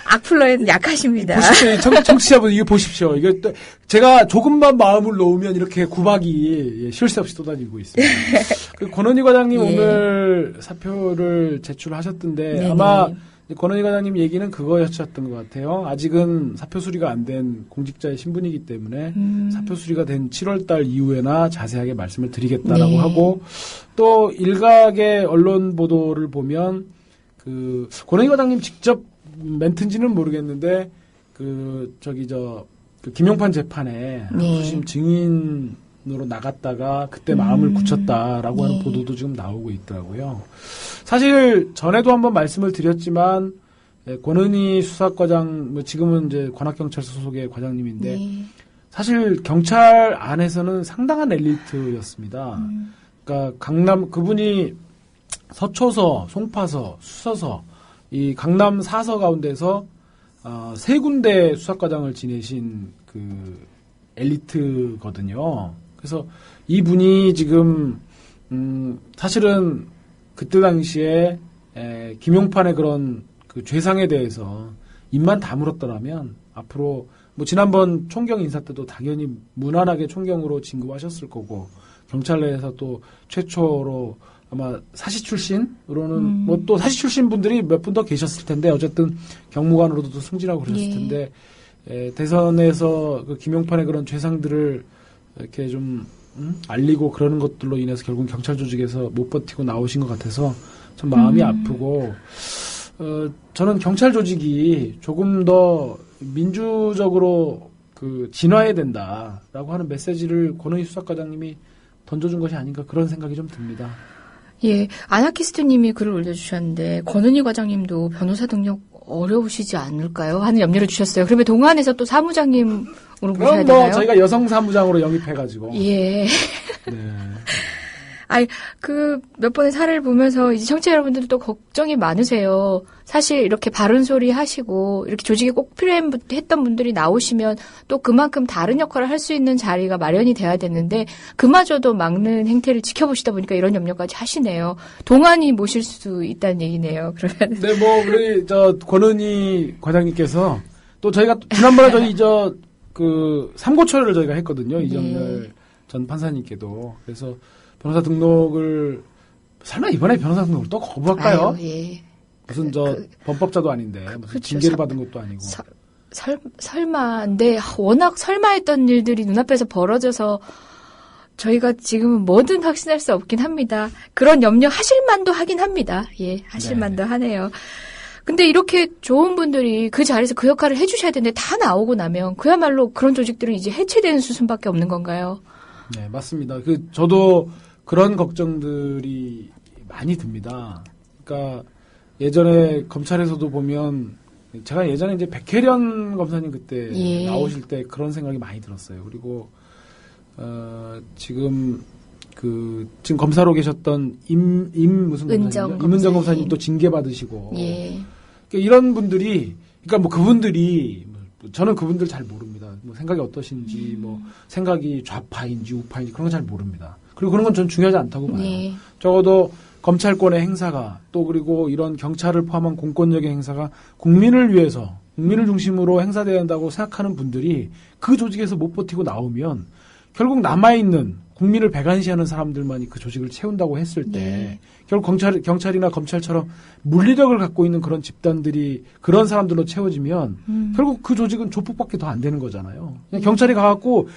악플러에는 약하십니다. 보십시오. 청취자분 이거 보십시오. 이게 또 제가 조금만 마음을 놓으면 이렇게 구박이 쉴 새 없이 쏟아지고 있습니다. 그 권은희 과장님 오늘 사표를 제출하셨던데 네네. 아마 권은희 과장님 얘기는 그거였었던 것 같아요. 아직은 사표 수리가 안 된 공직자의 신분이기 때문에 사표 수리가 된 7월달 이후에나 자세하게 말씀을 드리겠다라고 네. 하고 또 일각의 언론 보도를 보면 그 권은희 과장님 직접 멘트인지는 모르겠는데 그 김용판 재판에 후심 증인으로 나갔다가 그때 마음을 굳혔다라고 하는 보도도 지금 나오고 있더라고요. 사실 전에도 한번 말씀을 드렸지만 권은희 수사과장 지금은 이제 관악경찰서 소속의 과장님인데 사실 경찰 안에서는 상당한 엘리트였습니다. 그러니까 강남 그분이 서초서, 송파서, 수서서 이 강남 4서 가운데서 세 군데 수사과장을 지내신 그 엘리트거든요. 그래서 이분이 지금 사실은 그때 당시에 김용판의 그런 그 죄상에 대해서 입만 다물었더라면 앞으로 뭐 지난번 총경 인사 때도 당연히 무난하게 총경으로 진급하셨을 거고 경찰 내에서 또 최초로 아마 사시 출신으로는 뭐 또 사시 출신 분들이 몇 분 더 계셨을 텐데 어쨌든 경무관으로도 또 승진하고 그러셨을 텐데 대선에서 그 김용판의 그런 죄상들을 이렇게 좀 알리고 그러는 것들로 인해서 결국 경찰 조직에서 못 버티고 나오신 것 같아서 참 마음이 아프고 저는 경찰 조직이 조금 더 민주적으로 그 진화해야 된다라고 하는 메시지를 권은희 수사과장님이 던져준 것이 아닌가 그런 생각이 좀 듭니다. 예, 아나키스트님이 글을 올려주셨는데 권은희 과장님도 변호사 등록 어려우시지 않을까요? 하는 염려를 주셨어요. 그러면 동안에서 또 사무장님으로 모셔야 그럼 되나요? 뭐 저희가 여성 사무장으로 영입해가지고. 예. 네. 아니, 몇 번의 사례를 보면서 이제 청취자 여러분들도 걱정이 많으세요. 사실 이렇게 바른 소리 하시고 이렇게 조직에 꼭 필요했던 분들이 나오시면 또 그만큼 다른 역할을 할 수 있는 자리가 마련이 돼야 되는데 그마저도 막는 행태를 지켜보시다 보니까 이런 염려까지 하시네요. 동안이 모실 수 있다는 얘기네요. 그러면. 네, 뭐 우리 권은희 과장님께서 또 저희가 지난번에 저희 삼고초를 저희가 했거든요. 이정열 전 판사님께도. 그래서 변호사 등록을 설마 이번에 변호사 등록을 또 거부할까요? 아유, 예. 무슨 범법자도 아닌데 무슨 그렇죠. 징계를 받은 것도 아니고. 설마인데 워낙 설마했던 일들이 눈앞에서 벌어져서 저희가 지금은 뭐든 확신할 수 없긴 합니다. 그런 염려 하실 만도 하긴 합니다. 예, 하실 만도 하네요. 근데 이렇게 좋은 분들이 그 자리에서 그 역할을 해주셔야 되는데 다 나오고 나면 그야말로 그런 조직들은 이제 해체되는 수순밖에 없는 건가요? 네, 맞습니다. 저도 그런 걱정들이 많이 듭니다. 그러니까 예전에 검찰에서도 보면 제가 예전에 이제 백혜련 검사님 그때 나오실 때 그런 생각이 많이 들었어요. 그리고 지금 검사로 계셨던 임은정 검사님도 징계 받으시고 그러니까 이런 분들이 그러니까 뭐 그분들이 저는 그분들 잘 모릅니다. 뭐 생각이 어떠신지 뭐 생각이 좌파인지 우파인지 그런 건 잘 모릅니다. 그리고 그런 건 전 중요하지 않다고 봐요. 적어도 검찰권의 행사가 또 그리고 이런 경찰을 포함한 공권력의 행사가 국민을 위해서 국민을 중심으로 행사돼야 한다고 생각하는 분들이 그 조직에서 못 버티고 나오면 결국 남아있는 국민을 배관시하는 사람들만이 그 조직을 채운다고 했을 때 결국 경찰이나 검찰처럼 물리력을 갖고 있는 그런 집단들이 그런 사람들로 채워지면 결국 그 조직은 조폭밖에 더 안 되는 거잖아요. 그냥 경찰이 가갖고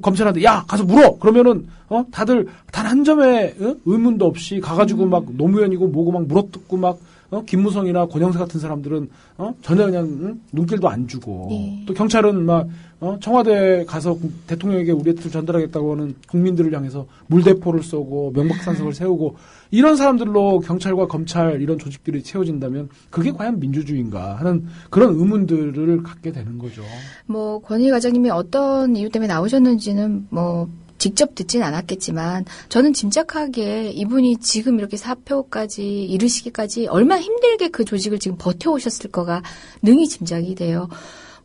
검찰한테 야 가서 물어 그러면은 다들 단 한 점의 의문도 없이 가가지고 막 노무현이고 뭐고 막 물어뜯고 막 김무성이나 권영세 같은 사람들은 전혀 그냥 눈길도 안 주고 또 경찰은 막 청와대 가서 대통령에게 우리의 뜻을 전달하겠다고 하는 국민들을 향해서 물대포를 쏘고 명박산석을 세우고 이런 사람들로 경찰과 검찰 이런 조직들이 채워진다면 그게 과연 민주주의인가 하는 그런 의문들을 갖게 되는 거죠. 뭐 권희 과장님이 어떤 이유 때문에 나오셨는지는 뭐 직접 듣진 않았겠지만 저는 짐작하기에 이분이 지금 이렇게 사표까지 이르시기까지 얼마나 힘들게 그 조직을 지금 버텨오셨을 거가 능히 짐작이 돼요.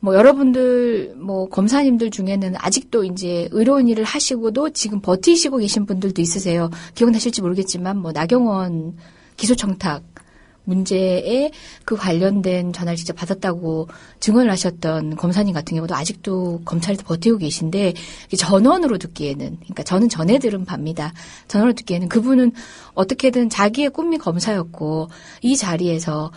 여러분들, 검사님들 중에는 아직도 이제 의료인 일을 하시고도 지금 버티시고 계신 분들도 있으세요. 기억나실지 모르겠지만, 나경원 기소청탁 문제에 그 관련된 전화를 직접 받았다고 증언을 하셨던 검사님 같은 경우도 아직도 검찰에서 버티고 계신데, 전원으로 듣기에는, 그러니까 저는 전해 들은 바입니다. 전원으로 듣기에는 그분은 어떻게든 자기의 꿈이 검사였고, 이 자리에서,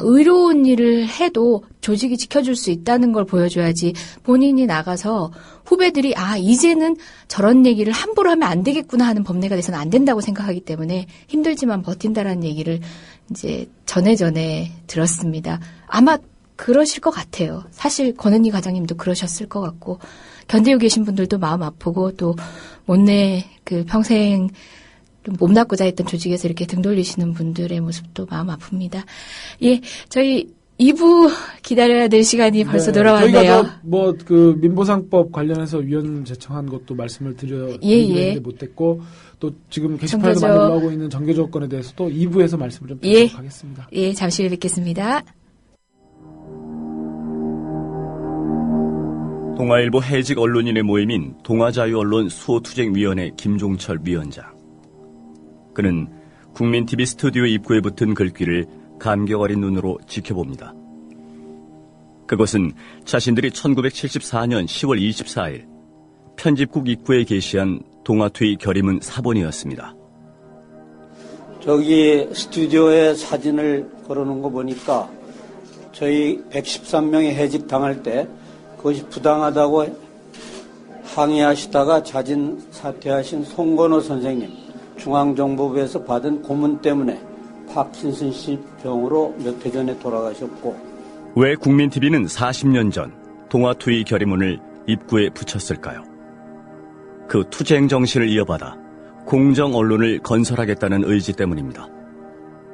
의로운 일을 해도 조직이 지켜줄 수 있다는 걸 보여줘야지 본인이 나가서 후배들이 이제는 저런 얘기를 함부로 하면 안 되겠구나 하는 법례가 돼서는 안 된다고 생각하기 때문에 힘들지만 버틴다라는 얘기를 이제 전에 들었습니다. 아마 그러실 것 같아요. 사실 권은희 과장님도 그러셨을 것 같고 견디고 계신 분들도 마음 아프고 또 못내 평생 좀 몸담고자 했던 조직에서 이렇게 등 돌리시는 분들의 모습도 마음 아픕니다. 예, 저희 2부 기다려야 될 시간이 벌써 돌아왔네요. 저희가 민보상법 관련해서 위원 제청한 것도 말씀을 드리는데 못했고 또 지금 게시판에도 많이 올라오고 있는 정교조 건에 대해서도 2부에서 말씀을 좀 드리도록 하겠습니다. 예, 잠시 후에 뵙겠습니다. 동아일보 해직 언론인의 모임인 동아자유언론 수호투쟁위원회 김종철 위원장. 그는 국민TV 스튜디오 입구에 붙은 글귀를 감격 어린 눈으로 지켜봅니다. 그것은 자신들이 1974년 10월 24일 편집국 입구에 게시한 동아투의 결의문 사본이었습니다. 저기 스튜디오에 사진을 걸어놓은 거 보니까 저희 113명이 해직 당할 때 그것이 부당하다고 항의하시다가 자진 사퇴하신 송건호 선생님, 중앙정보부에서 받은 고문 때문에 파킨슨씨 병으로 몇 해 전에 돌아가셨고, 왜 국민TV는 40년 전 동아투의 결의문을 입구에 붙였을까요? 그 투쟁 정신을 이어받아 공정 언론을 건설하겠다는 의지 때문입니다.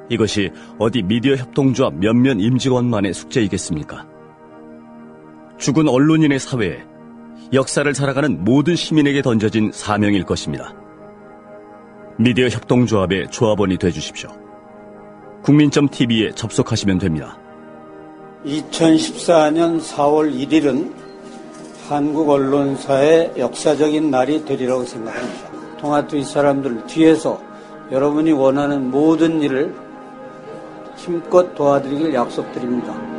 이것이 어디 미디어 협동조합 몇몇 임직원만의 숙제이겠습니까? 죽은 언론인의 사회에 역사를 살아가는 모든 시민에게 던져진 사명일 것입니다. 미디어 협동조합의 조합원이 되주십시오. 국민점TV에 접속하시면 됩니다. 2014년 4월 1일은 한국 언론사의 역사적인 날이 되리라고 생각합니다. 동아투의 사람들 뒤에서 여러분이 원하는 모든 일을 힘껏 도와드리길 약속드립니다.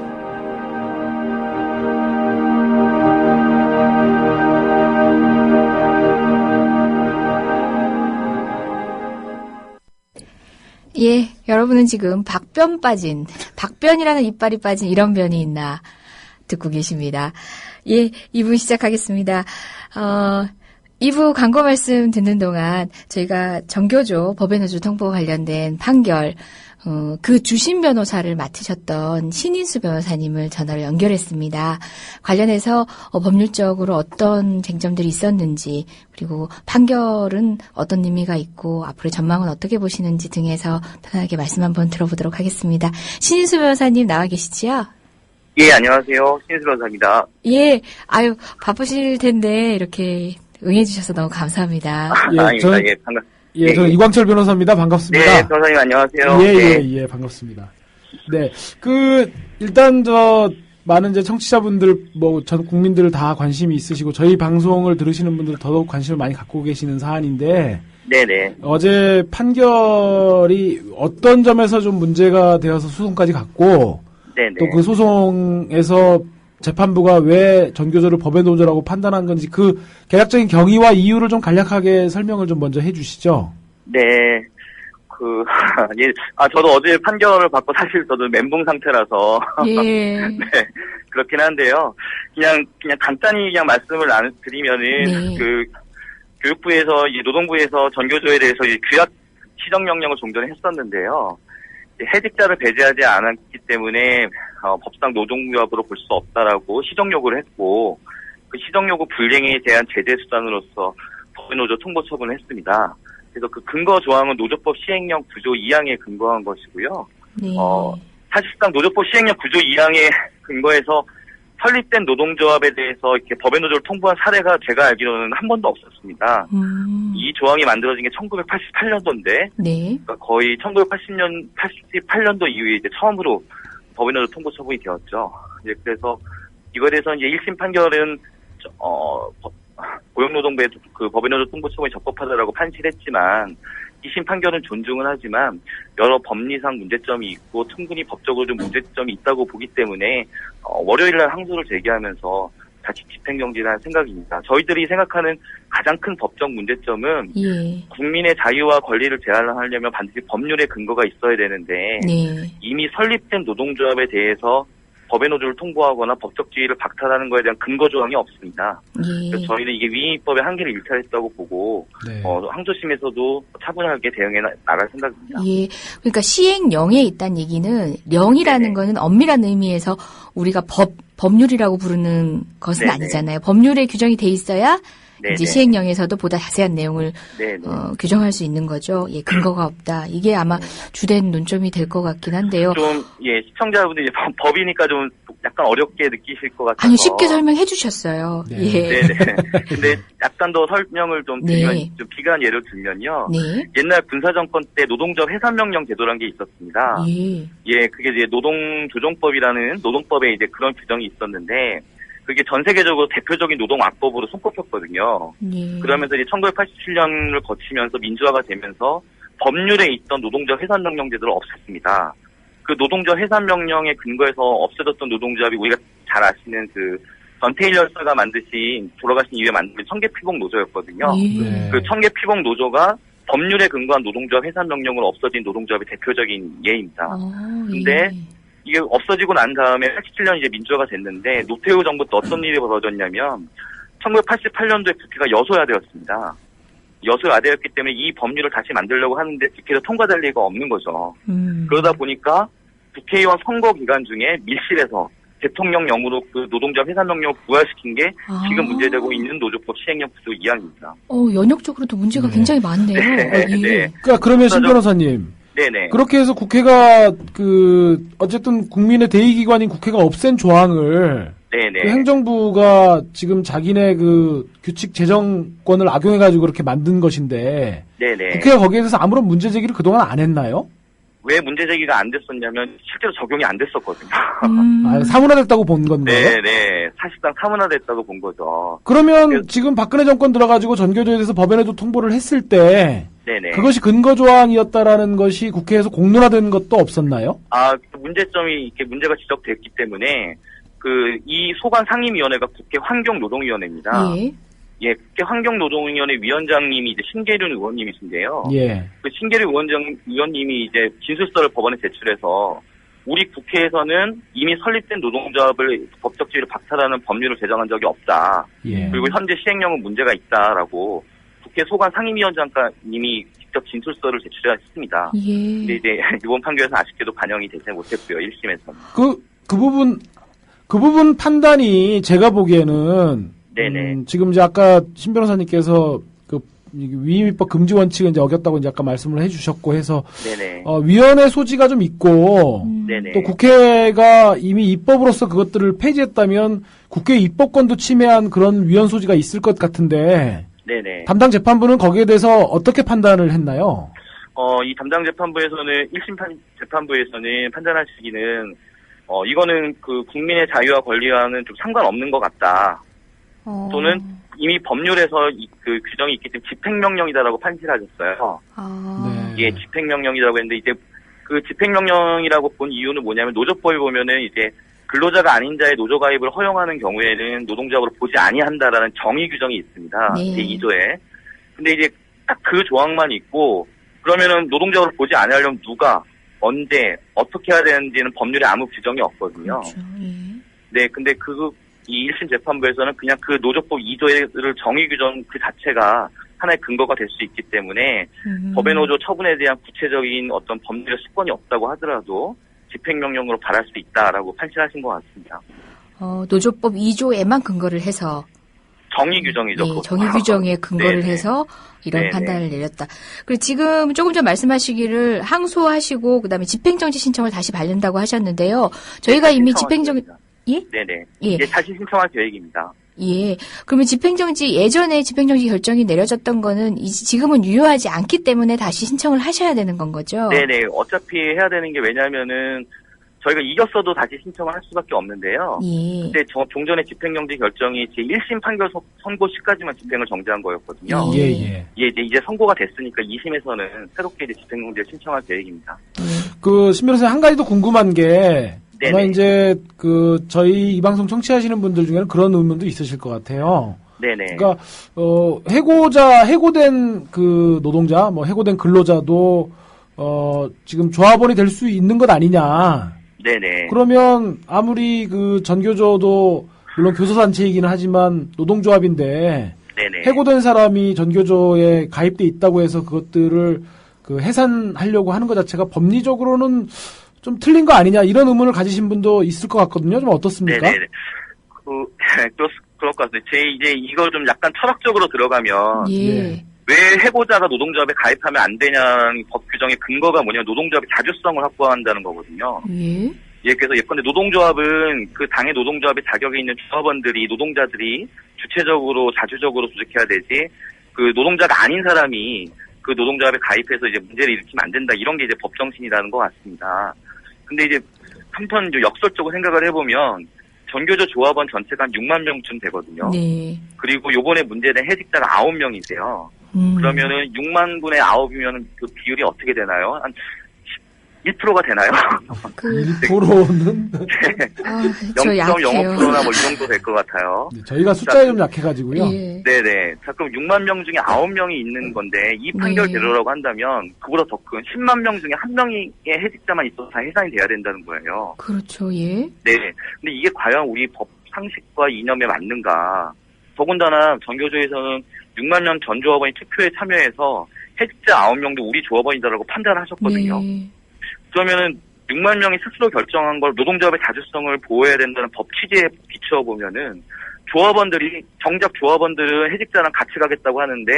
예, 여러분은 지금 박변이라는 이빨이 빠진 이런 변이 있나 듣고 계십니다. 예, 2부 시작하겠습니다. 2부 광고 말씀 듣는 동안 저희가 정교조 법외노조 통보 관련된 판결, 그 주심 변호사를 맡으셨던 신인수 변호사님을 전화로 연결했습니다. 관련해서 법률적으로 어떤 쟁점들이 있었는지, 그리고 판결은 어떤 의미가 있고 앞으로의 전망은 어떻게 보시는지 등에서 편하게 말씀 한번 들어보도록 하겠습니다. 신인수 변호사님 나와 계시지요? 예, 안녕하세요. 신인수 변호사입니다. 예, 바쁘실 텐데 이렇게 응해주셔서 너무 감사합니다. 반갑습니다. 예, 저는 이광철 변호사입니다. 반갑습니다. 네, 변호사님 안녕하세요. 예, 반갑습니다. 네, 일단 많은 이제 청취자분들, 전 국민들 다 관심이 있으시고, 저희 방송을 들으시는 분들 더더욱 관심을 많이 갖고 계시는 사안인데, 네네. 어제 판결이 어떤 점에서 좀 문제가 되어서 소송까지 갔고, 네네. 또 그 소송에서 재판부가 왜 전교조를 법외노조라고 판단한 건지 그 개략적인 경위와 이유를 좀 간략하게 설명을 좀 먼저 해주시죠. 네. 저도 어제 판결을 받고 사실 저도 멘붕 상태라서. 예. 네. 그렇긴 한데요. 그냥 간단히 말씀을 드리면은, 네. 교육부에서, 노동부에서 전교조에 대해서 규약 시정명령을 종전에 했었는데요. 해직자를 배제하지 않았기 때문에 법상 노동부합으로 볼 수 없다라고 시정 요구를 했고 그 시정 요구 불이행에 대한 제재 수단으로서 법외노조 통보 처분을 했습니다. 그래서 그 근거 조항은 노조법 시행령 9조 2항에 근거한 것이고요. 네. 사실상 노조법 시행령 9조 2항에 근거해서 설립된 노동조합에 대해서 이렇게 법의 노조를 통보한 사례가 제가 알기로는 한 번도 없었습니다. 이 조항이 만들어진 게 1988년도인데, 네. 그러니까 거의 1988년도 이후에 이제 처음으로 법의 노조 통보 처분이 되었죠. 이제 그래서 이거에 대해서 이제 1심 판결은 고용노동부의 그 법의 노조 통보 처분이 적법하다라고 판시했지만 2심 판결은 존중은 하지만 여러 법리상 문제점이 있고 충분히 법적으로 좀 문제점이 있다고 보기 때문에 월요일날 항소를 제기하면서 다시 집행정지를 할 생각입니다. 저희들이 생각하는 가장 큰 법적 문제점은 예. 국민의 자유와 권리를 제한하려면 반드시 법률의 근거가 있어야 되는데 네. 이미 설립된 노동조합에 대해서 법의 노조를 통보하거나 법적 지위를 박탈하는 것에 대한 근거 조항이 없습니다. 예. 그래서 저희는 이게 위임법의 한계를 일탈했다고 보고 네. 항소심에서도 차분하게 대응해 나갈 생각입니다. 예. 그러니까 시행령에 있다는 얘기는 령이라는 네네. 거는 엄밀한 의미에서 우리가 법률이라고 부르는 것은 네네. 아니잖아요. 법률에 규정이 돼 있어야 네네. 이제 시행령에서도 보다 자세한 내용을 네네. 규정할 수 있는 거죠. 예, 근거가 없다. 이게 아마 주된 논점이 될 것 같긴 한데요. 좀 시청자분들이 법이니까 좀 약간 어렵게 느끼실 것 같아서. 아니 쉽게 설명해 주셨어요. 네. 예. 네네. 근데 약간 더 설명을 좀 드리면 네. 좀 비관한 예를 들면요. 네. 옛날 군사정권 때 노동조합 해산명령 제도라는 게 있었습니다. 예. 예, 그게 이제 노동조정법이라는 노동법에 이제 그런 규정이 있었는데 그게 전 세계적으로 대표적인 노동악법으로 손꼽혔거든요. 예. 그러면서 이제 1987년을 거치면서 민주화가 되면서 법률에 있던 노동조합 해산명령 제도를 없앴습니다. 그 노동조합 해산명령에 근거해서 없어졌던 노동조합이 우리가 잘 아시는 그 전 테일러스가 만드신 돌아가신 이후에 만든 청계피복 노조였거든요. 예. 그 청계피복 노조가 법률에 근거한 노동조합 해산명령으로 없어진 노동조합의 대표적인 예입니다. 근데 이게 없어지고 난 다음에 87년 이제 민주화가 됐는데 노태우 정부 때 어떤 일이 벌어졌냐면 1988년도에 국회가 여소야대였습니다. 여소야대였기 때문에 이 법률을 다시 만들려고 하는데 국회에서 통과될 리가 없는 거죠. 그러다 보니까 국회의원 선거 기간 중에 밀실에서 대통령령으로 그 노동조합 해산명령을 부활시킨 게 지금 문제되고 있는 노조법 시행령 구조 2항입니다. 연역적으로도 문제가 굉장히 많네요. 예. 네. 그러니까 그러면 신 변호사님. 네네. 그렇게 해서 국회가 어쨌든 국민의 대의기관인 국회가 없앤 조항을 네네. 그 행정부가 지금 자기네 그 규칙 제정권을 악용해가지고 그렇게 만든 것인데 네네. 국회가 거기에 대해서 아무런 문제 제기를 그동안 안 했나요? 왜 문제 제기가 안 됐었냐면 실제로 적용이 안 됐었거든요. 사문화됐다고 본 건가요? 네네. 사실상 사문화됐다고 본 거죠. 그러면 지금 박근혜 정권 들어가지고 전교조에 대해서 법원에도 통보를 했을 때 네네. 그것이 근거 조항이었다라는 것이 국회에서 공론화된 것도 없었나요? 그 문제점이 이렇게 문제가 지적됐기 때문에 이 소관 상임위원회가 국회 환경노동위원회입니다. 예. 예, 국회 환경노동위원회 위원장님이 이제 신계륜 의원님이신데요. 예. 그 신계륜 의원님이 이제 진술서를 법원에 제출해서 우리 국회에서는 이미 설립된 노동조합을 법적 지위를 박탈하는 법률을 제정한 적이 없다. 예. 그리고 현재 시행령은 문제가 있다라고 국회 소관 상임위원장님이 직접 진술서를 제출했습니다. 예. 근데 이제 이번 판결에서 아쉽게도 반영이 되지 못했고요. 1심에서는. 그 부분 판단이 제가 보기에는 네네. 지금 이제 아까 신 변호사님께서 그 위임입법 금지 원칙을 이제 어겼다고 이제 아까 말씀을 해주셨고 해서 네네. 위원회 소지가 좀 있고 네네. 또 국회가 이미 입법으로서 그것들을 폐지했다면 국회 입법권도 침해한 그런 위원 소지가 있을 것 같은데 네네. 담당 재판부는 거기에 대해서 어떻게 판단을 했나요? 이 담당 재판부에서는 1심 재판부에서는 판단하시기는 이거는 그 국민의 자유와 권리와는 좀 상관없는 것 같다. 또는 이미 법률에서 그 규정이 있기 때문에 집행명령이다라고 판시하셨어요. 예, 집행명령이라고 했는데 이제 그 집행명령이라고 본 이유는 뭐냐면 노조법에 보면은 이제 근로자가 아닌 자의 노조 가입을 허용하는 경우에는 노동조합으로 보지 아니한다라는 정의 규정이 있습니다. 네. 제2조에. 근데 이제 딱 그 조항만 있고 그러면은 노동조합으로 보지 아니하려면 누가 언제 어떻게 해야 되는지는 법률에 아무 규정이 없거든요. 그렇죠. 예. 네, 근데 이 1심 재판부에서는 그냥 그 노조법 2조를 정의 규정 그 자체가 하나의 근거가 될 수 있기 때문에 법의 노조 처분에 대한 구체적인 어떤 법률의 수권이 없다고 하더라도 집행명령으로 발할 수 있다라고 판시하신 것 같습니다. 노조법 2조에만 근거를 해서 정의 규정이죠. 네, 정의 규정에 근거를 네네. 해서 이런 네네. 판단을 내렸다. 그리고 지금 조금 전 말씀하시기를 항소하시고 그다음에 집행정지 신청을 다시 받는다고 하셨는데요. 저희가 네, 이미 신청하셨습니다. 예? 네네. 예. 이제 다시 신청할 계획입니다. 예. 그러면 집행정지, 예전에 집행정지 결정이 내려졌던 거는 지금은 유효하지 않기 때문에 다시 신청을 하셔야 되는 건 거죠? 네네. 어차피 해야 되는 게 왜냐면은 저희가 이겼어도 다시 신청을 할 수밖에 없는데요. 예. 근데 종전의 집행정지 결정이 제 1심 판결 선고 시까지만 집행을 정지한 거였거든요. 예. 예, 이제 선고가 됐으니까 2심에서는 새롭게 이제 집행정지를 신청할 계획입니다. 신 변호사님 한 가지 더 궁금한 게 아마 네네. 이제 저희 이 방송 청취하시는 분들 중에는 그런 의문도 있으실 것 같아요. 네네. 그러니까 해고된 그 노동자, 해고된 근로자도 지금 조합원이 될 수 있는 것 아니냐. 네네. 그러면 아무리 그 전교조도 물론 교섭단체이기는 하지만 노동조합인데 네네. 해고된 사람이 전교조에 가입돼 있다고 해서 그것들을 해산하려고 하는 것 자체가 법리적으로는 좀 틀린 거 아니냐 이런 의문을 가지신 분도 있을 것 같거든요. 좀 어떻습니까? 네네. 그럴 것 같습니다. 이제 이걸 좀 약간 철학적으로 들어가면 예. 왜 해고자가 노동조합에 가입하면 안 되냐는 법 규정의 근거가 뭐냐면 노동조합의 자주성을 확보한다는 거거든요. 예. 예, 그래서 예컨대 노동조합은 그 당의 노동조합에 자격이 있는 조합원들이, 노동자들이 주체적으로, 자주적으로 조직해야 되지, 그 노동자가 아닌 사람이 그 노동조합에 가입해서 이제 문제를 일으키면 안 된다. 이런 게 이제 법정신이라는 것 같습니다. 근데 이제 한편 이제 역설적으로 생각을 해보면 전교조 조합원 전체가 한 6만 명쯤 되거든요. 네. 그리고 요번에 문제된 해직자가 9명이세요. 그러면은 6만 분의 9이면 그 비율이 어떻게 되나요? 한 1%가 되나요? 1%는? 저 0.05%나 뭐 이 정도 될 것 같아요. 저희가 숫자에 좀 약해가지고요. 예. 네네. 자, 그럼 6만 명 중에 9명이 있는 건데, 이 판결대로라고 한다면, 그보다 더 큰 10만 명 중에 1명의 해직자만 있어서 다 해산이 돼야 된다는 거예요. 그렇죠, 예. 네. 근데 이게 과연 우리 법 상식과 이념에 맞는가? 더군다나 전교조에서는 6만 명 전 조합원이 투표에 참여해서 해직자 9명도 우리 조합원이다라고 판단을 하셨거든요. 네. 그러면은 6만 명이 스스로 결정한 걸 노동조합의 자주성을 보호해야 된다는 법 취지에 비추어 보면은 조합원들이 정작 조합원들은 해직자랑 같이 가겠다고 하는데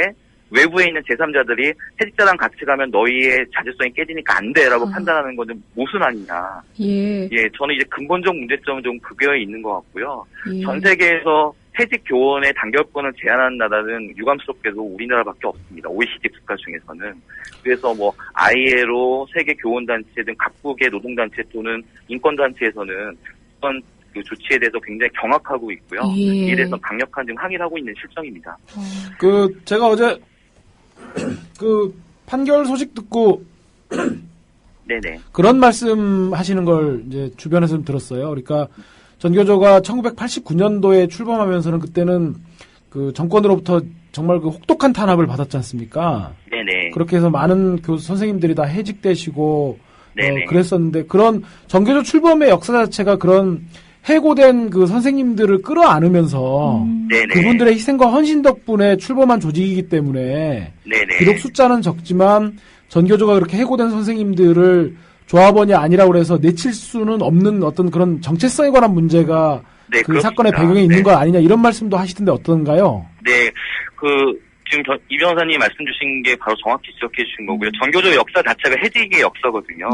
외부에 있는 제3자들이 해직자랑 같이 가면 너희의 자주성이 깨지니까 안 돼라고 판단하는 건 좀 모순 아니냐. 예. 예, 저는 이제 근본적 문제점은 좀 그거에 있는 것 같고요. 예. 전 세계에서 해직 교원의 단결권을 제한하는 나라는 유감스럽게도 우리나라밖에 없습니다. OECD 국가 중에서는. 그래서 뭐 ILO, 세계 교원단체 등 각국의 노동단체 또는 인권단체에서는 이런 그 조치에 대해서 굉장히 경악하고 있고요. 예. 이에 대해서 강력한 지금 항의를 하고 있는 실정입니다. 제가 어제 판결 소식 듣고 네네. 그런 말씀 하시는 걸 이제 주변에서 좀 들었어요. 그러니까 전교조가 1989년도에 출범하면서는 그때는 그 정권으로부터 정말 그 혹독한 탄압을 받았지 않습니까? 네네. 그렇게 해서 많은 선생님들이 다 해직되시고 네네. 그랬었는데 그런 전교조 출범의 역사 자체가 그런 해고된 그 선생님들을 끌어안으면서 네네. 그분들의 희생과 헌신 덕분에 출범한 조직이기 때문에 네네. 비록 숫자는 적지만 전교조가 그렇게 해고된 선생님들을 조합원이 아니라고 해서 내칠 수는 없는 어떤 그런 정체성에 관한 문제가 네, 그 그렇습니다. 사건의 배경에 있는 거 아니냐 이런 말씀도 하시던데 어떤가요? 네, 지금 이 변호사님이 말씀 주신 게 바로 정확히 지적해 주신 거고요. 전교조 역사 자체가 해직의 역사거든요.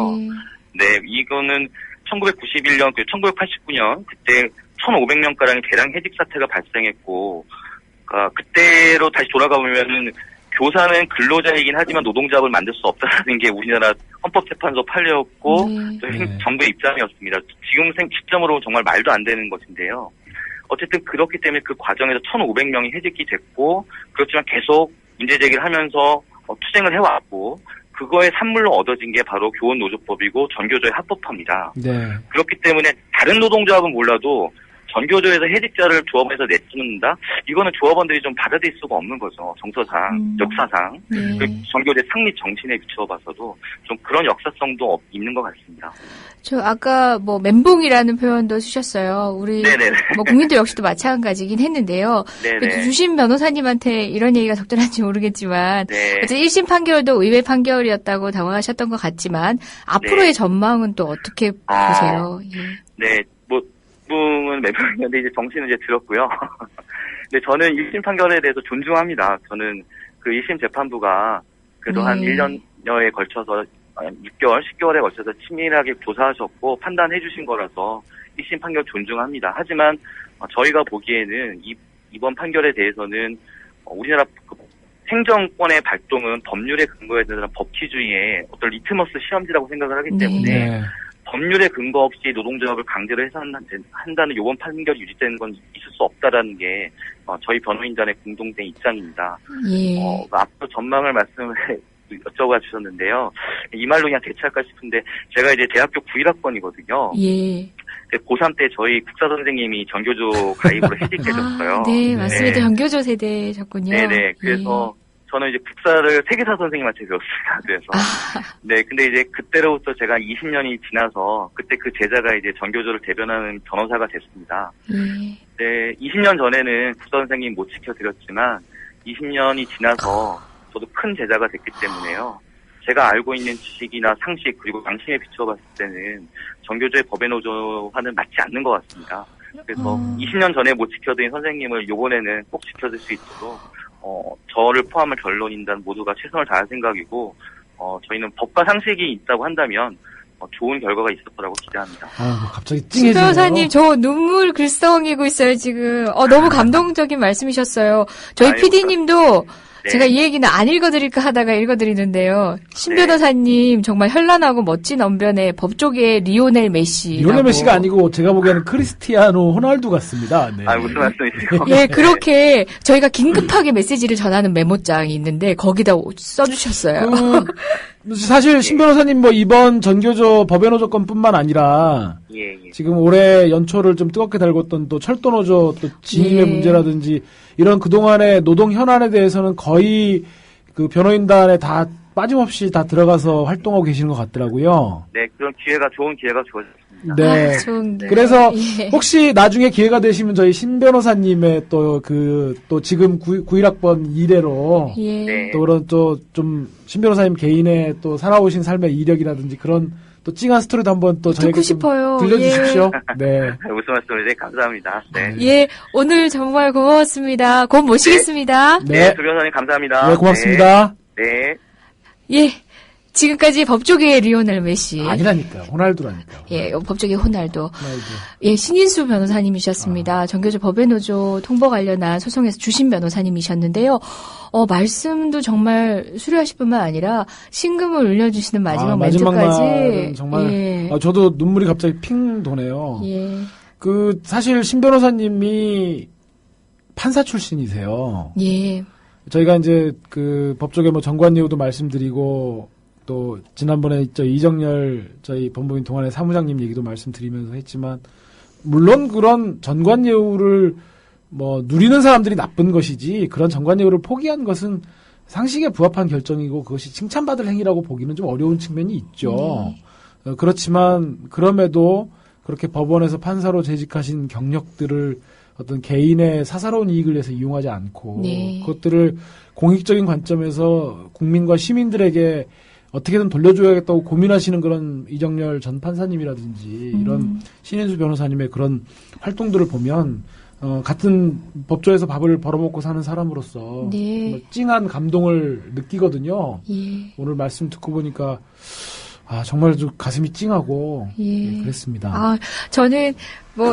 네, 이거는 1991년, 1989년, 그때 1,500명가량의 대량 해직 사태가 발생했고, 그때로 다시 돌아가 보면은, 교사는 근로자이긴 하지만 노동조합을 만들 수 없다는 게 우리나라 헌법재판소 판례였고, 정부의 입장이었습니다. 지금 시점으로 정말 말도 안 되는 것인데요. 어쨌든 그렇기 때문에 그 과정에서 1,500명이 해직이 됐고, 그렇지만 계속 문제제기를 하면서 투쟁을 해왔고, 그거의 산물로 얻어진 게 바로 교원노조법이고 전교조의 합법화입니다. 네. 그렇기 때문에 다른 노동조합은 몰라도 전교조에서 해직자를 조합에서 내쫓는다? 이거는 조합원들이 좀 받아들일 수가 없는 거죠. 정서상, 역사상. 그 전교조의 창립 정신에 비추어 봐서도 좀 그런 역사성도 있는 것 같습니다. 저 아까 멘붕이라는 표현도 쓰셨어요. 우리 국민들 역시도 마찬가지긴 했는데요. 주심 변호사님한테 이런 얘기가 적절한지 모르겠지만 어쨌든 1심 판결도 의외 판결이었다고 당황하셨던 것 같지만 앞으로의 전망은 또 어떻게 보세요? 네, 멘붕은 멘붕이었는데 이제 정신은 이제 들었고요. 근데 저는 1심 판결에 대해서 존중합니다. 저는 그 1심 재판부가 그래도 한 1년여에 걸쳐서 6개월, 10개월에 걸쳐서 치밀하게 조사하셨고 판단해 주신 거라서 1심 판결 존중합니다. 하지만 저희가 보기에는 이번 판결에 대해서는 우리나라 행정권의 발동은 법률에 근거해 있는 법치주의의 어떤 리트머스 시험지라고 생각을 하기 때문에 네. 법률에 근거 없이 노동조합을 강제로 해산한다는 요번 판결이 유지되는 건 있을 수 없다라는 게 저희 변호인단의 공동된 입장입니다. 예. 앞으로 전망을 말씀을 여쭤봐 주셨는데요. 이 말로 그냥 대체할까 싶은데 제가 이제 대학교 9일학번이거든요. 예. 고3 때 저희 국사 선생님이 전교조 가입으로 해직되셨어요. 네, 맞습니다. 네. 전교조 세대셨군요. 네네. 그래서 저는 이제 국사를 세계사 선생님한테 배웠습니다. 그래서. 네, 근데 이제 그때로부터 제가 20년이 지나서 그때 그 제자가 이제 전교조를 대변하는 변호사가 됐습니다. 네, 20년 전에는 국사 선생님 못 지켜드렸지만 20년이 지나서 저도 큰 제자가 됐기 때문에요. 제가 알고 있는 지식이나 상식 그리고 양심에 비춰봤을 때는 전교조의 법외노조와는 맞지 않는 것 같습니다. 그래서 20년 전에 못 지켜드린 선생님을 이번에는 꼭 지켜줄 수 있도록 저를 포함한 변론인단 모두가 최선을 다할 생각이고 저희는 법과 상식이 있다고 한다면 좋은 결과가 있을 거라고 기대합니다. 갑자기 신 찡해지네요. 변호사님, 저 눈물 글썽이고 있어요, 지금. 너무 감동적인 말씀이셨어요. 저희 PD님도 네. 제가 이 얘기는 안 읽어드릴까 하다가 읽어드리는데요. 신 네. 변호사님, 정말 현란하고 멋진 언변에 법조계의 리오넬 메시. 리오넬 메시가 아니고 제가 보기에는 크리스티아노 호날두 같습니다. 네. 무슨 말씀이세요? 예, 그렇게 저희가 긴급하게 메시지를 전하는 메모장이 있는데 거기다 써주셨어요. 사실 신 변호사님 이번 전교조 법외노조 건뿐만 아니라 예. 지금 올해 연초를 좀 뜨겁게 달궜던 또 철도노조 또 진입의 문제라든지 이런 그동안의 노동 현안에 대해서는 거의 그 변호인단에 다 빠짐없이 다 들어가서 활동하고 계시는 것 같더라고요. 네, 그런 좋은 기회가 주어졌습니다. 네. 좋은데. 그래서 예. 혹시 나중에 기회가 되시면 저희 신 변호사님의 또 지금 91학번 이래로 예. 또 그런 좀 신 변호사님 개인의 또 살아오신 삶의 이력이라든지 그런 또 찡한 스토리도 한번 또 저에게 듣고 싶어요. 들려주십시오. 네. 무슨 말씀이세요? 감사합니다. 네. 예, 오늘 정말 고마웠습니다. 곧 모시겠습니다. 네, 조 변호사님 감사합니다. 네, 고맙습니다. 네. 예, 지금까지 법조계의 리오넬 메시. 아니라니까요. 호날두라니까요. 예, 법조계 호날두. 예, 신인수 변호사님이셨습니다. 전교조 법외노조 통보 관련한 소송에서 주심 변호사님이셨는데요. 말씀도 정말 수려하실 뿐만 아니라 신금을 울려주시는 마지막 멘트까지. 말은 정말 예. 저도 눈물이 갑자기 핑 도네요. 예. 사실 신 변호사님이 판사 출신이세요. 예. 저희가 이제 법조계 정관예우도 말씀드리고 또 지난번에 이정열 저희 법무부인 동안의 사무장님 얘기도 말씀드리면서 했지만 물론 그런 전관예우를 누리는 사람들이 나쁜 것이지 그런 전관예우를 포기한 것은 상식에 부합한 결정이고 그것이 칭찬받을 행위라고 보기는 좀 어려운 측면이 있죠. 그렇지만 그럼에도 그렇게 법원에서 판사로 재직하신 경력들을 어떤 개인의 사사로운 이익을 위해서 이용하지 않고 그것들을 공익적인 관점에서 국민과 시민들에게 어떻게든 돌려줘야겠다고 고민하시는 그런 이정열 전 판사님이라든지 이런 신인수 변호사님의 그런 활동들을 보면 같은 법조에서 밥을 벌어먹고 사는 사람으로서 정말 찡한 감동을 느끼거든요. 예. 오늘 말씀 듣고 보니까 정말 좀 가슴이 찡하고 그랬습니다. 저는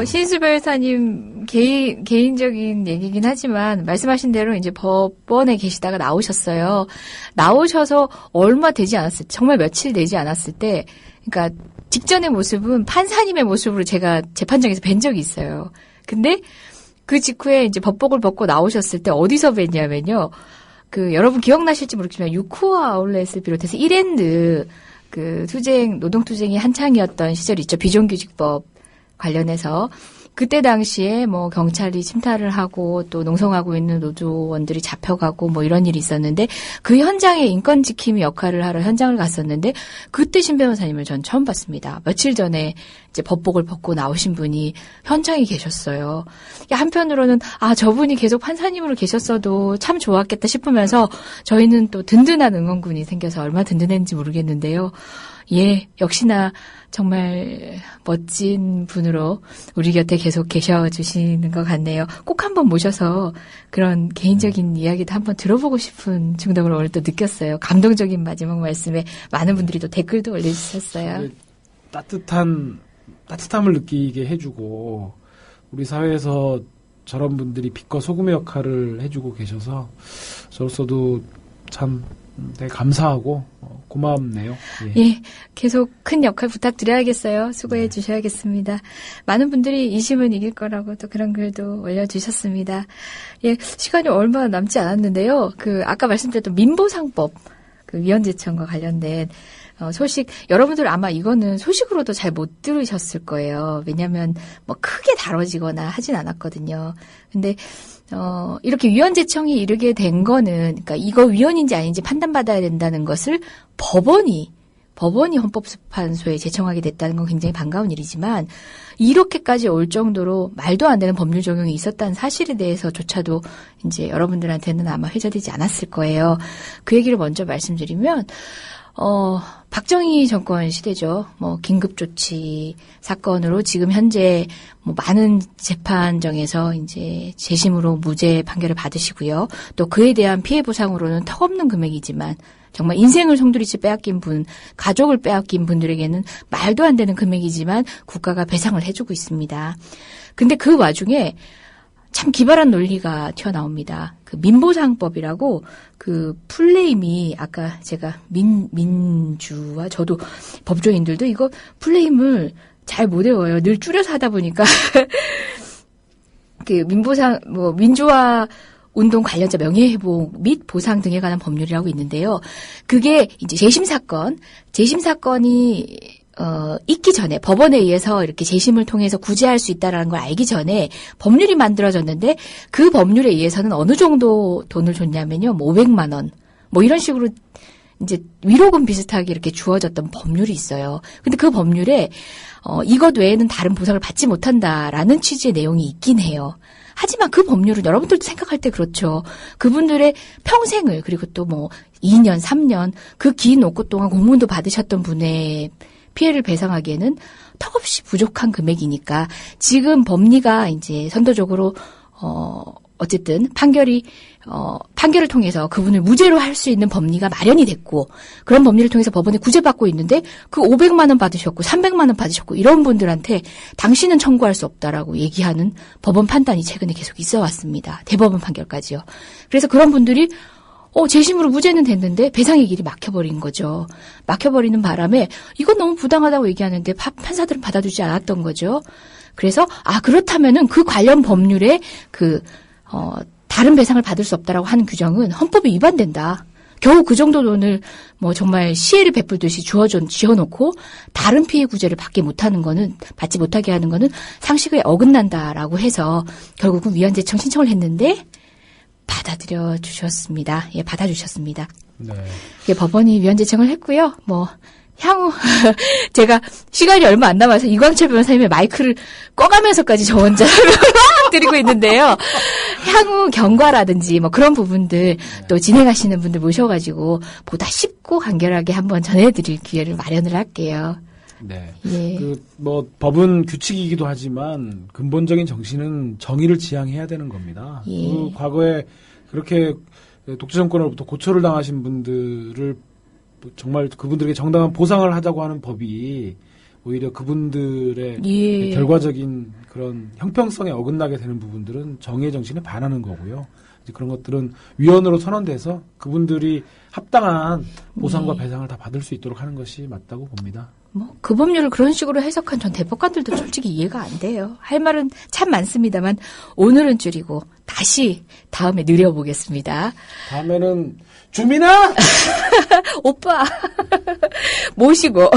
신인수 변호사님 개인적인 얘기긴 하지만 말씀하신 대로 이제 법원에 계시다가 나오셨어요. 나오셔서 얼마 되지 않았을 때, 정말 며칠 되지 않았을 때, 그러니까 직전의 모습은 판사님의 모습으로 제가 재판장에서 뵌 적이 있어요. 근데 그 직후에 이제 법복을 벗고 나오셨을 때 어디서 뵀냐면요. 여러분 기억나실지 모르겠지만 유쿠아 아울렛을 비롯해서 이랜드 노동투쟁이 한창이었던 시절이 있죠. 비정규직법 관련해서. 그때 당시에 경찰이 침탈을 하고 또 농성하고 있는 노조원들이 잡혀가고 이런 일이 있었는데 그 현장에 인권 지킴이 역할을 하러 현장을 갔었는데 그때 신 변호사님을 전 처음 봤습니다. 며칠 전에 이제 법복을 벗고 나오신 분이 현장에 계셨어요. 한편으로는 저분이 계속 판사님으로 계셨어도 참 좋았겠다 싶으면서 저희는 또 든든한 응원군이 생겨서 얼마나 든든했는지 모르겠는데요. 예, 역시나 정말 멋진 분으로 우리 곁에 계속 계셔주시는 것 같네요. 꼭 한번 모셔서 그런 개인적인 이야기도 한번 들어보고 싶은 충동을 오늘 또 느꼈어요. 감동적인 마지막 말씀에 많은 분들이 또 댓글도 올려주셨어요. 따뜻한 따뜻함을 느끼게 해주고 우리 사회에서 저런 분들이 빛과 소금의 역할을 해주고 계셔서 저로서도 참 되게 감사하고 고맙네요. 예. 예, 계속 큰 역할 부탁드려야겠어요. 수고해 주셔야겠습니다. 많은 분들이 이심은 이길 거라고 또 그런 글도 올려주셨습니다. 예, 시간이 얼마 남지 않았는데요. 아까 말씀드렸던 민보상법, 위헌제청과 관련된 소식, 여러분들 아마 이거는 소식으로도 잘 못 들으셨을 거예요. 왜냐면 크게 다뤄지거나 하진 않았거든요. 근데 이렇게 위헌제청이 이르게 된 거는, 그러니까 이거 위헌인지 아닌지 판단받아야 된다는 것을 법원이 헌법재판소에 제청하게 됐다는 건 굉장히 반가운 일이지만, 이렇게까지 올 정도로 말도 안 되는 법률 적용이 있었다는 사실에 대해서조차도 이제 여러분들한테는 아마 회자되지 않았을 거예요. 그 얘기를 먼저 말씀드리면, 박정희 정권 시대죠. 긴급조치 사건으로 지금 현재 많은 재판정에서 이제 재심으로 무죄 판결을 받으시고요. 또 그에 대한 피해 보상으로는 턱없는 금액이지만 정말 인생을 송두리째 빼앗긴 분, 가족을 빼앗긴 분들에게는 말도 안 되는 금액이지만 국가가 배상을 해주고 있습니다. 근데 그 와중에 참 기발한 논리가 튀어나옵니다. 민보상법이라고 풀네임이 아까 제가 민주와 저도 법조인들도 이거 풀네임을 잘 못 외워요. 늘 줄여서 하다 보니까 민주화 운동 관련자 명예회복 및 보상 등에 관한 법률이라고 있는데요. 그게 이제 재심 사건이 있기 전에 법원에 의해서 이렇게 재심을 통해서 구제할 수 있다라는 걸 알기 전에 법률이 만들어졌는데 그 법률에 의해서는 어느 정도 돈을 줬냐면요. 500만 원. 이런 식으로 이제 위로금 비슷하게 이렇게 주어졌던 법률이 있어요. 근데 그 법률에 이것 외에는 다른 보상을 받지 못한다라는 취지의 내용이 있긴 해요. 하지만 그 법률은 여러분들도 생각할 때 그렇죠. 그분들의 평생을 그리고 또 2년, 3년 그 긴 옥고 동안 공문도 받으셨던 분의 피해를 배상하기에는 턱없이 부족한 금액이니까 지금 법리가 이제 선도적으로 어쨌든 판결을 통해서 그분을 무죄로 할 수 있는 법리가 마련이 됐고 그런 법리를 통해서 법원에 구제받고 있는데 그 500만 원 받으셨고 300만 원 받으셨고 이런 분들한테 당신은 청구할 수 없다라고 얘기하는 법원 판단이 최근에 계속 있어 왔습니다. 대법원 판결까지요. 그래서 그런 분들이 재심으로 무죄는 됐는데 배상의 길이 막혀버린 거죠. 막혀버리는 바람에 이건 너무 부당하다고 얘기하는데 판사들은 받아주지 않았던 거죠. 그래서 그렇다면은 그 관련 법률에 다른 배상을 받을 수 없다라고 하는 규정은 헌법에 위반된다. 겨우 그 정도 돈을 정말 시혜를 베풀듯이 지어놓고 다른 피해 구제를 받지 못하게 하는 거는 상식에 어긋난다라고 해서 결국은 위헌제청 신청을 했는데 받아들여 주셨습니다. 예, 받아주셨습니다. 네. 예, 법원이 위헌제청을 했고요. 향후 제가 시간이 얼마 안 남아서 이광철 변호사님의 마이크를 꺼가면서까지 저 혼자 드리고 있는데요. 향후 경과라든지 그런 부분들 또 진행하시는 분들 모셔가지고 보다 쉽고 간결하게 한번 전해드릴 기회를 마련을 할게요. 네. 예. 법은 규칙이기도 하지만 근본적인 정신은 정의를 지향해야 되는 겁니다. 예. 과거에 그렇게 독재 정권으로부터 고초를 당하신 분들을 정말 그분들에게 정당한 보상을 하자고 하는 법이 오히려 그분들의 예. 결과적인 그런 형평성에 어긋나게 되는 부분들은 정의의 정신에 반하는 거고요. 이제 그런 것들은 위헌으로 선언돼서 그분들이 합당한 보상과 배상을 다 받을 수 있도록 하는 것이 맞다고 봅니다. 그 법률을 그런 식으로 해석한 전 대법관들도 솔직히 이해가 안 돼요. 할 말은 참 많습니다만 오늘은 줄이고 다시 다음에 느려보겠습니다. 다음에는 주민아! 오빠! 모시고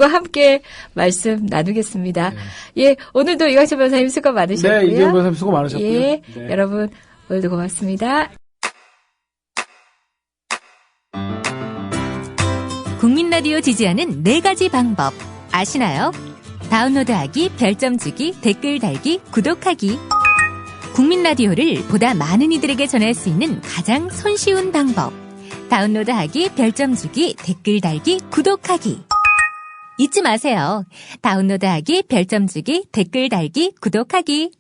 함께 말씀 나누겠습니다. 네. 예, 오늘도 이광철 변호사님 수고 많으셨고요. 네, 이재용 변호사님 수고 많으셨고요. 예, 네. 여러분 오늘도 고맙습니다. 국민 라디오 지지하는 4가지 방법 아시나요? 다운로드하기, 별점 주기, 댓글 달기, 구독하기. 국민 라디오를 보다 많은 이들에게 전할 수 있는 가장 손쉬운 방법. 다운로드하기, 별점 주기, 댓글 달기, 구독하기. 잊지 마세요. 다운로드하기, 별점 주기, 댓글 달기, 구독하기.